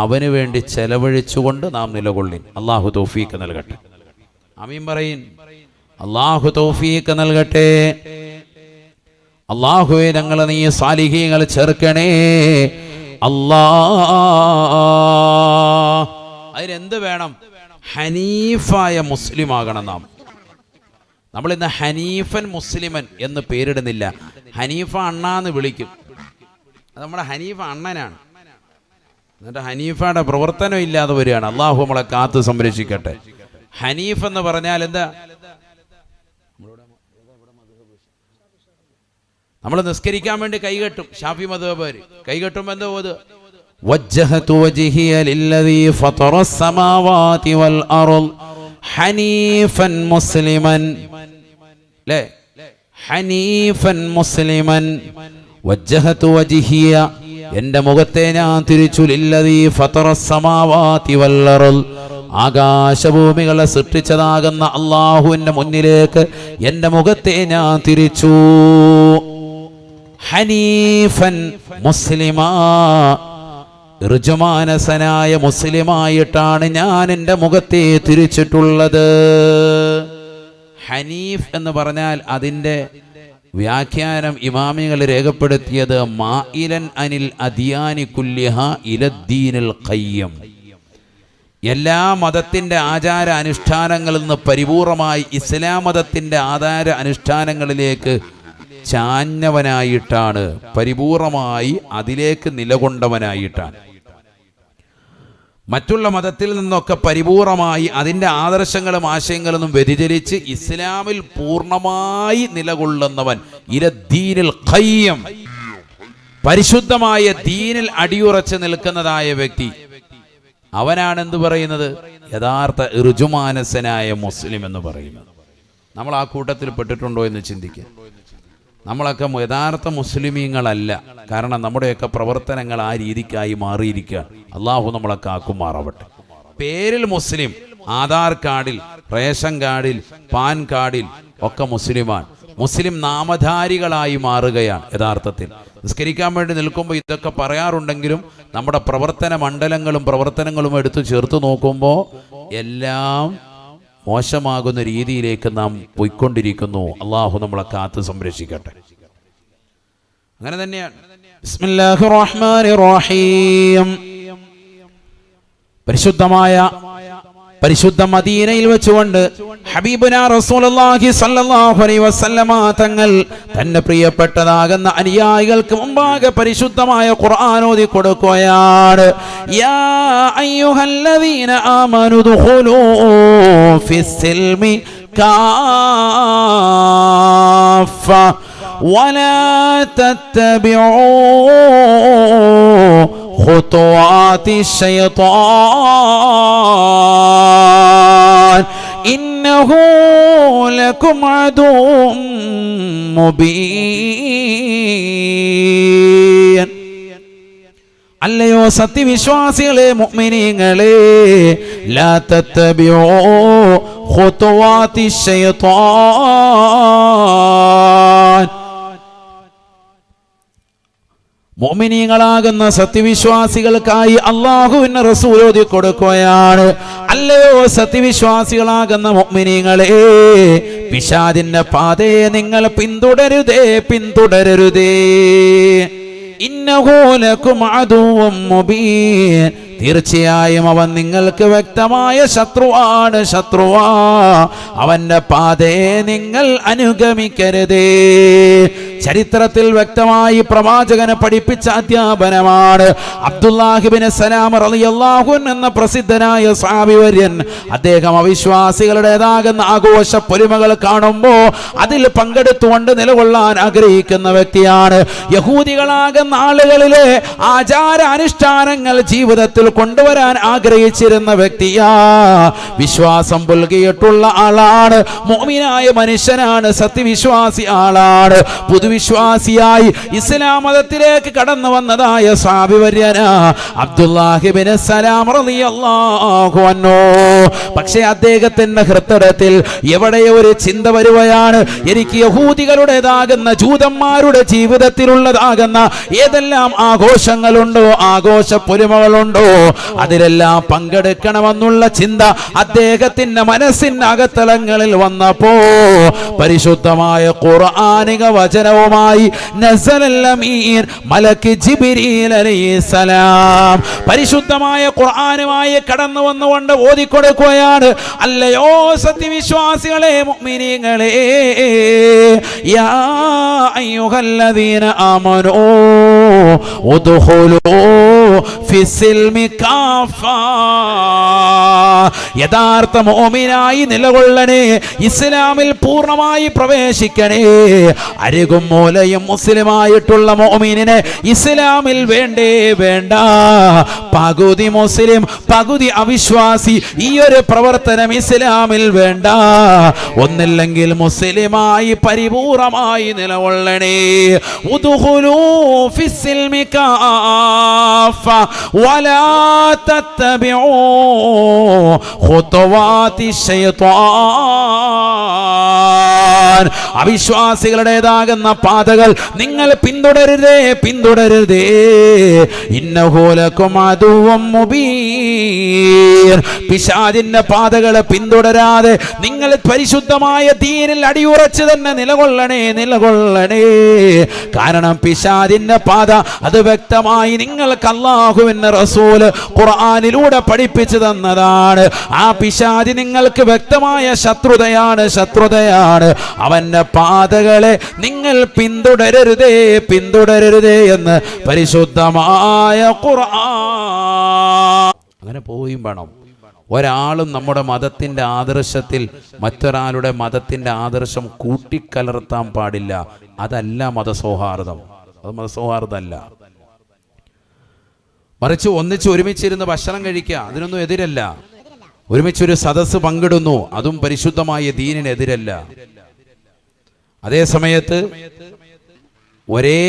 അവന് വേണ്ടി ചെലവഴിച്ചുകൊണ്ട് നാം നിലകൊള്ളി. അള്ളാഹു തൗഫീഖ് നൽകട്ടെ. ആമീൻ പറയിൻ. അള്ളാഹു തൗഫീഖ് നൽകട്ടെ. അള്ളാഹുവേ, ഞങ്ങളെ നീ സാലിഹീങ്ങൾ ചേർക്കണേ അല്ലാ. അതിനെന്ത് വേണം? ഹനീഫായ മുസ്ലിം ആകണം നാം. നമ്മളിന്ന് ഹനീഫൻ മുസ്ലിമൻ എന്ന് പേരിടുന്നില്ല. ഹനീഫ അണ്ണാന്ന് വിളിക്കും. അത് നമ്മുടെ ഹനീഫ അണ്ണനാണ്. എന്നിട്ട് ഹനീഫയുടെ പ്രവർത്തനം ഇല്ലാതെ വരികയാണ്. അള്ളാഹു നമ്മളെ കാത്ത് സംരക്ഷിക്കട്ടെ. ഹനീഫ് എന്ന് പറഞ്ഞാൽ എന്താ? നമ്മൾ നിസ്കരിക്കാൻ വേണ്ടി കൈകെട്ടും. ഷാഫി മദ്ഹബ് കൈകെട്ടുമ്പോൾ എന്താ ഓത്? വജ്ജഹതു വജ്ഹിയ ലില്ലദീ ഫതറസ് സമാവാതി വൽ അർള് ഹനീഫൻ മുസ്ലിമൻ. ല്ലേ? ഹനീഫൻ മുസ്ലിമൻ. വജ്ജഹതു വജ്ഹിയ, എൻ്റെ മുഖത്തെ ഞാൻ തിരിച്ചു, ലില്ലദീ ഫതറസ് സമാവാതി വൽ അർള്, ആകാശഭൂമികളെ സൃഷ്ടിച്ചതാകുന്ന അള്ളാഹുവിന്റെ മുന്നിലേക്ക് എൻ്റെ മുഖത്തെ ഞാൻ തിരിച്ചു. ഹനീഫൻ മുസ്ലിമാ, ഋജുമാനസനായ മുസ്ലിമായിട്ടാണ് ഞാൻ എൻ്റെ മുഖത്തെ തിരിച്ചിട്ടുള്ളത്. ഹനീഫ് എന്ന് പറഞ്ഞാൽ അതിൻ്റെ വ്യാഖ്യാനം ഇമാമികൾ രേഖപ്പെടുത്തിയത് മാഇലൻ അനിൽ അദിയാനി കുല്ലിഹ ഇലദ്ദീനിൽ ഖയ്യം. എല്ലാ മതത്തിൻ്റെ ആചാര അനുഷ്ഠാനങ്ങളിൽ നിന്ന് പരിപൂർണമായി ഇസ്ലാം മതത്തിൻ്റെ ആചാര അനുഷ്ഠാനങ്ങളിലേക്ക് ചാഞ്ഞവനായിട്ടാണ്, പരിപൂർണമായി അതിലേക്ക് നിലകൊണ്ടവനായിട്ടാണ്. മറ്റുള്ള മതത്തിൽ നിന്നൊക്കെ പരിപൂർണമായി അതിൻ്റെ ആദർശങ്ങളും ആശയങ്ങളൊന്നും വ്യതിചലിച്ച് ഇസ്ലാമിൽ പൂർണ്ണമായി നിലകൊള്ളുന്നവൻ, ഇലദ്ദീനിൽ ഖയ്യം, പരിശുദ്ധമായ ദീനിൽ അടിയുറച്ച് നിൽക്കുന്നതായ വ്യക്തി. അവനാണെന്ത് പറയുന്നത്? യഥാർത്ഥ ഋജുമാനസനായ മുസ്ലിം എന്ന് പറയുന്നത്. നമ്മൾ ആ കൂട്ടത്തിൽ പെട്ടിട്ടുണ്ടോ എന്ന് ചിന്തിക്കുക. നമ്മളൊക്കെ യഥാർത്ഥ മുസ്ലിമീങ്ങളല്ല. കാരണം നമ്മുടെയൊക്കെ പ്രവർത്തനങ്ങൾ ആ രീതിക്കായി മാറിയിരിക്കുക. അള്ളാഹു നമ്മളൊക്കെ ആക്കുമാറാവട്ടെ. പേരിൽ മുസ്ലിം, ആധാർ കാർഡിൽ, റേഷൻ കാർഡിൽ, പാൻ കാർഡിൽ ഒക്കെ മുസ്ലിമാണ്. മുസ്ലിം നാമധാരികളായി മാറുകയാണ് യഥാർത്ഥത്തിൽ. നിസ്കരിക്കാൻ വേണ്ടി നിൽക്കുമ്പോൾ ഇതൊക്കെ പറയാറുണ്ടെങ്കിലും നമ്മുടെ പ്രവർത്തന മണ്ഡലങ്ങളും പ്രവർത്തനങ്ങളും എടുത്തു ചേർത്ത് നോക്കുമ്പോൾ എല്ലാം മോശമാകുന്ന രീതിയിലേക്ക് നാം പോയിക്കൊണ്ടിരിക്കുന്നു. അള്ളാഹു നമ്മളെ കാത്ത് സംരക്ഷിക്കട്ടെ. അങ്ങനെ തന്നെയാണ്. ബിസ്മില്ലാഹിർ റഹ്മാനിർ റഹീം. പരിശുദ്ധ മദീനയിൽ വെച്ചുകൊണ്ട് ഹബീബുനാ റസൂലുള്ളാഹി സ്വല്ലല്ലാഹു അലൈഹി വസല്ലമ തങ്ങൾ തന്റെ പ്രിയപ്പെട്ടതാകുന്ന അനുയായികൾക്ക് മുമ്പാകെ പരിശുദ്ധമായ ഖുർആൻ ഓതി കൊടുക്കുകയാണ്. യാ അയ്യുഹല്ലദീന ആമനു ദുഖുലൂ ഫിസ്സിൽമി കാഫ വലാ തത്തബിഊ ഖുതുവാതി ശൈത്വാൻ ഇന്നഹു ലകും അദുവ്വും മുബീൻ. അല്ലയോ സത്യവിശ്വാസികളെ, മുഅ്മിനീങ്ങളെ, ലാ തത്തബിഊ ഖുതുവാതി ശൈത്വാൻ. മുഅ്മിനീങ്ങളാകുന്ന സത്യവിശ്വാസികൾക്കായി അല്ലാഹുവിന്റെ റസൂൽ ഓതി കൊടുക്കുകയാണ്. അല്ലയോ സത്യവിശ്വാസികളാകുന്ന മുഅ്മിനീങ്ങളെ, പിശാചിന്റെ പാതയെ നിങ്ങൾ പിന്തുടരുതേ. ഇന്നഹു ലകും അദുവ്വും മുബീൻ. തീർച്ചയായും അവൻ നിങ്ങൾക്ക് വ്യക്തമായ ശത്രുവാണ്. അവന്റെ പാതയെ നിങ്ങൾ അനുഗമിക്കരുതേ. ചരിത്രത്തിൽ വ്യക്തമായി പ്രവാചകനെ പഠിപ്പിച്ച അധ്യാപനമാണ്. അബ്ദുല്ലാഹിബ്നു സലാം റളിയല്ലാഹു അൻഹു എന്ന പ്രസിദ്ധനായ സ്വഹാബി വര്യൻ, അദ്ദേഹം അവിശ്വാസികളുടേതാകുന്ന ആഘോഷ പൊലിമകൾ കാണുമ്പോൾ അതിൽ പങ്കെടുത്തുകൊണ്ട് നിലകൊള്ളാൻ ആഗ്രഹിക്കുന്ന വ്യക്തിയാണ്. യഹൂദികളാകുന്ന ആളുകളിലെ ആചാര അനുഷ്ഠാനങ്ങൾ ജീവിതത്തിൽ കൊണ്ടുവരാൻ ആഗ്രഹിച്ചിരുന്ന വ്യക്തിയാ. വിശ്വാസം പുൽകിയിട്ടുള്ള ആളാണ്. മുഅ്മിനായ മനുഷ്യനാണ്. സത്യവിശ്വാസി ആളാണ്. പുതുവിശ്വാസിയായി ഇസ്ലാം മതത്തിലേക്ക് കടന്നു വന്നതായ സ്വഹാബി വര്യനാ അബ്ദുല്ലാഹിബ്നു സലാം റളിയല്ലാഹു അൻഹു. പക്ഷേ അദ്ദേഹത്തിന്റെ ഹൃദയത്തിൽ എവിടെയോ ഒരു ചിന്ത വരുകയാണ്. എനിക്ക് യഹൂദികളുടേതാകുന്ന ജൂതന്മാരുടെ ജീവിതത്തിലുള്ളതാകുന്ന ഏതെല്ലാം ആഘോഷങ്ങളുണ്ടോ, ആഘോഷ പൊലിമകളുണ്ടോ, അതിലെല്ലാം പങ്കെടുക്കണമെന്നുള്ള ചിന്ത അദ്ദേഹത്തിന്റെ മനസ്സിന്റെ അകത്തളങ്ങളിൽ വന്നപ്പോ പരിശുദ്ധമായ ഖുർആനിക വചനവുമായി നസലൽ അമീൻ മലക്ക് ജിബ്രീൽ അലൈഹിസ്സലാം പരിശുദ്ധമായ ഖുർആനുമായി കടന്നു വന്നുകൊണ്ട് ഓതിക്കൊടുക്കുകയാണ്. അല്ലയോ സത്യവിശ്വാസികളെ, മുഅ്മിനീങ്ങളെ, യാ അയ്യുഹല്ലദീന ആമനൂ ഉദ്ഖുലൂ ഫിസ്സിൽമി കാഫ. യഥാർത്ഥ മുഅ്മിനായി നിലകൊള്ളണേ. ഇസ്ലാമിൽ പൂർണ്ണമായി പ്രവേശിക്കണേ. അരികും മൂലയും മുസ്ലിമായിട്ടുള്ള മുഅ്മിനിനെ ഇസ്ലാമിൽ വേണ്ട. പകുതി മുസ്ലിം പകുതി അവിശ്വാസി, ഈ ഒരു പ്രവർത്തനം ഇസ്ലാമിൽ വേണ്ട. ഒന്നില്ലെങ്കിൽ മുസ്ലിമായി പരിപൂർണമായി നിലകൊള്ളണേ. ഉദ്ഖുലൂ ഫിസ്സിൽമി കാഫ വലാ തത്തബിഊ ഖുതുവാതി ശൈത്വാൻ. അവിശ്വാസികളുടേതാകുന്ന പാതകൾ നിങ്ങൾ പിന്തുടരുതേ. ഇന്നഹു ലകും അദുവ്വും മുബീൻ. പിശാചിന്റെ പാതകളെ പിന്തുടരാതെ നിങ്ങൾ പരിശുദ്ധമായ ദീനിൽ അടിയുറച്ച് തന്നെ നിലകൊള്ളണേ. കാരണം പിശാചിന്റെ പാത അത് വ്യക്തമായി നിങ്ങൾക്ക് അല്ലാഹുവിന്റെ റസൂൽ ഖുർആനിലൂടെ പഠിപ്പിച്ചു തന്നതാണ്. ആ പിശാചി നിങ്ങൾക്ക് വ്യക്തമായ ശത്രുതയാണ്. അവന്റെ പാതകളെ നിങ്ങൾ പിന്തുടരരുതേ എന്ന് പരിശുദ്ധമായ ഖുർആൻ. അങ്ങനെ പോവുകയും വേണം. ഒരാളും നമ്മുടെ മതത്തിന്റെ ആദർശത്തിൽ മറ്റൊരാളുടെ മതത്തിന്റെ ആദർശം കൂട്ടിക്കലർത്താൻ പാടില്ല. അതല്ല മതസൗഹാർദ്ദം. അത് മതസൗഹാർദ്ദമല്ല. മറിച്ച് ഒന്നിച്ച് ഒരുമിച്ചിരുന്ന് ഭക്ഷണം കഴിക്കുക, അതിനൊന്നും എതിരല്ല. ഒരുമിച്ചൊരു സദസ്സ് പങ്കിടുന്നു, അതും പരിശുദ്ധമായ ദീനിനെതിരല്ല. അതേ സമയത്ത് ഒരേ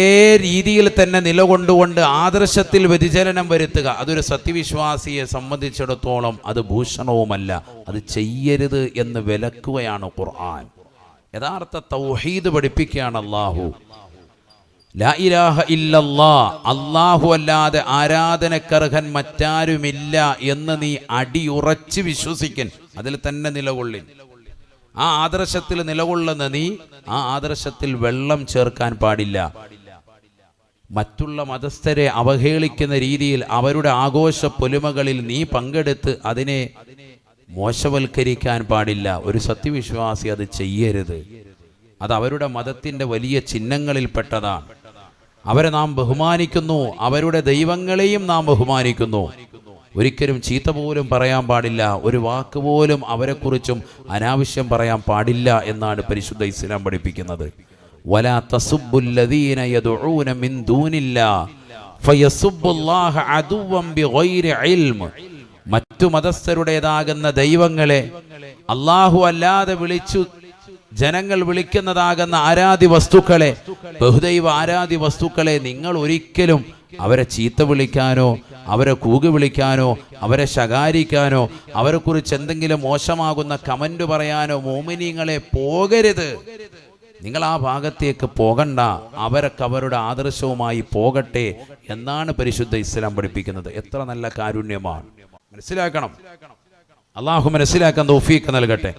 രീതിയിൽ തന്നെ നിലകൊണ്ടുകൊണ്ട് ആദർശത്തിൽ വ്യതിചലനം വരുത്തുക, അതൊരു സത്യവിശ്വാസിയെ സംബന്ധിച്ചിടത്തോളം അത് ഭൂഷണവുമല്ല, അത് ചെയ്യരുത് എന്ന് വിലക്കുകയാണ് ഖുർആൻ. യഥാർത്ഥ തൗഹീദ് പഠിപ്പിക്കുകയാണ് അല്ലാഹു. ലാ ഇലാഹ ഇല്ലല്ലാഹ്, അല്ലാഹു അല്ലാതെ ആരാധനക്കർഹൻ മറ്റാരുമില്ല എന്ന് നീ അടിയുറച്ച് വിശ്വസിക്കൻ, അതിൽ തന്നെ നിലകൊള്ളിൻ. ആ ആദർശത്തിൽ നിലകൊള്ളുന്ന നീ ആ ആദർശത്തിൽ വെള്ളം ചേർക്കാൻ പാടില്ല. മറ്റുള്ള മതസ്ഥരെ അവഹേളിക്കുന്ന രീതിയിൽ അവരുടെ ആഘോഷ പൊലിമകളിൽ നീ പങ്കെടുത്ത് അതിനെ മോശവൽക്കരിക്കാൻ പാടില്ല. ഒരു സത്യവിശ്വാസി അത് ചെയ്യരുത്. അത് അവരുടെ മതത്തിൻ്റെ വലിയ ചിഹ്നങ്ങളിൽപ്പെട്ടതാണ്. അവരെ നാം ബഹുമാനിക്കുന്നു, അവരുടെ ദൈവങ്ങളെയും നാം ബഹുമാനിക്കുന്നു. ഒരിക്കലും ചീത്ത പോലും പറയാൻ പാടില്ല, ഒരു വാക്ക് പോലും അവരെക്കുറിച്ചും അനാവശ്യം പറയാൻ പാടില്ല എന്നാണ് പരിശുദ്ധ ഇസ്ലാം പഠിപ്പിക്കുന്നത്. വലാ തസുബ്ബുല്ലദീന യദ്ഊന മിൻ ദൂനില്ലാഹ് ഫയസുബ്ബുല്ലാഹ അദുവ്വൻ ബിഗൈരി ഇൽം. മറ്റു മതസ്ഥരുടേതാകുന്ന ദൈവങ്ങളെ അല്ലാഹു അല്ലാതെ വിളിച്ചു ജനങ്ങൾ വിളിക്കുന്നതാകുന്ന ആരാധ്യ വസ്തുക്കളെ, ബഹുദൈവ ആരാധ്യ വസ്തുക്കളെ നിങ്ങൾ ഒരിക്കലും അവരെ ചീത്ത വിളിക്കാനോ അവരെ കൂകി വിളിക്കാനോ അവരെ ശകാരിക്കാനോ അവരെക്കുറിച്ച് എന്തെങ്കിലും മോശമാകുന്ന കമന്റ് പറയാനോ മോമിനീങ്ങളെ പോകരുത്. നിങ്ങൾ ആ ഭാഗത്തേക്ക് പോകണ്ട, അവരൊക്കെ അവരുടെ ആദർശവുമായി പോകട്ടെ എന്നാണ് പരിശുദ്ധ ഇസ്ലാം പഠിപ്പിക്കുന്നത്. എത്ര നല്ല കാരുണ്യമാണ്! മനസ്സിലാക്കണം. അള്ളാഹു മനസ്സിലാക്കാൻ തൗഫീഖ് നൽകട്ടെ.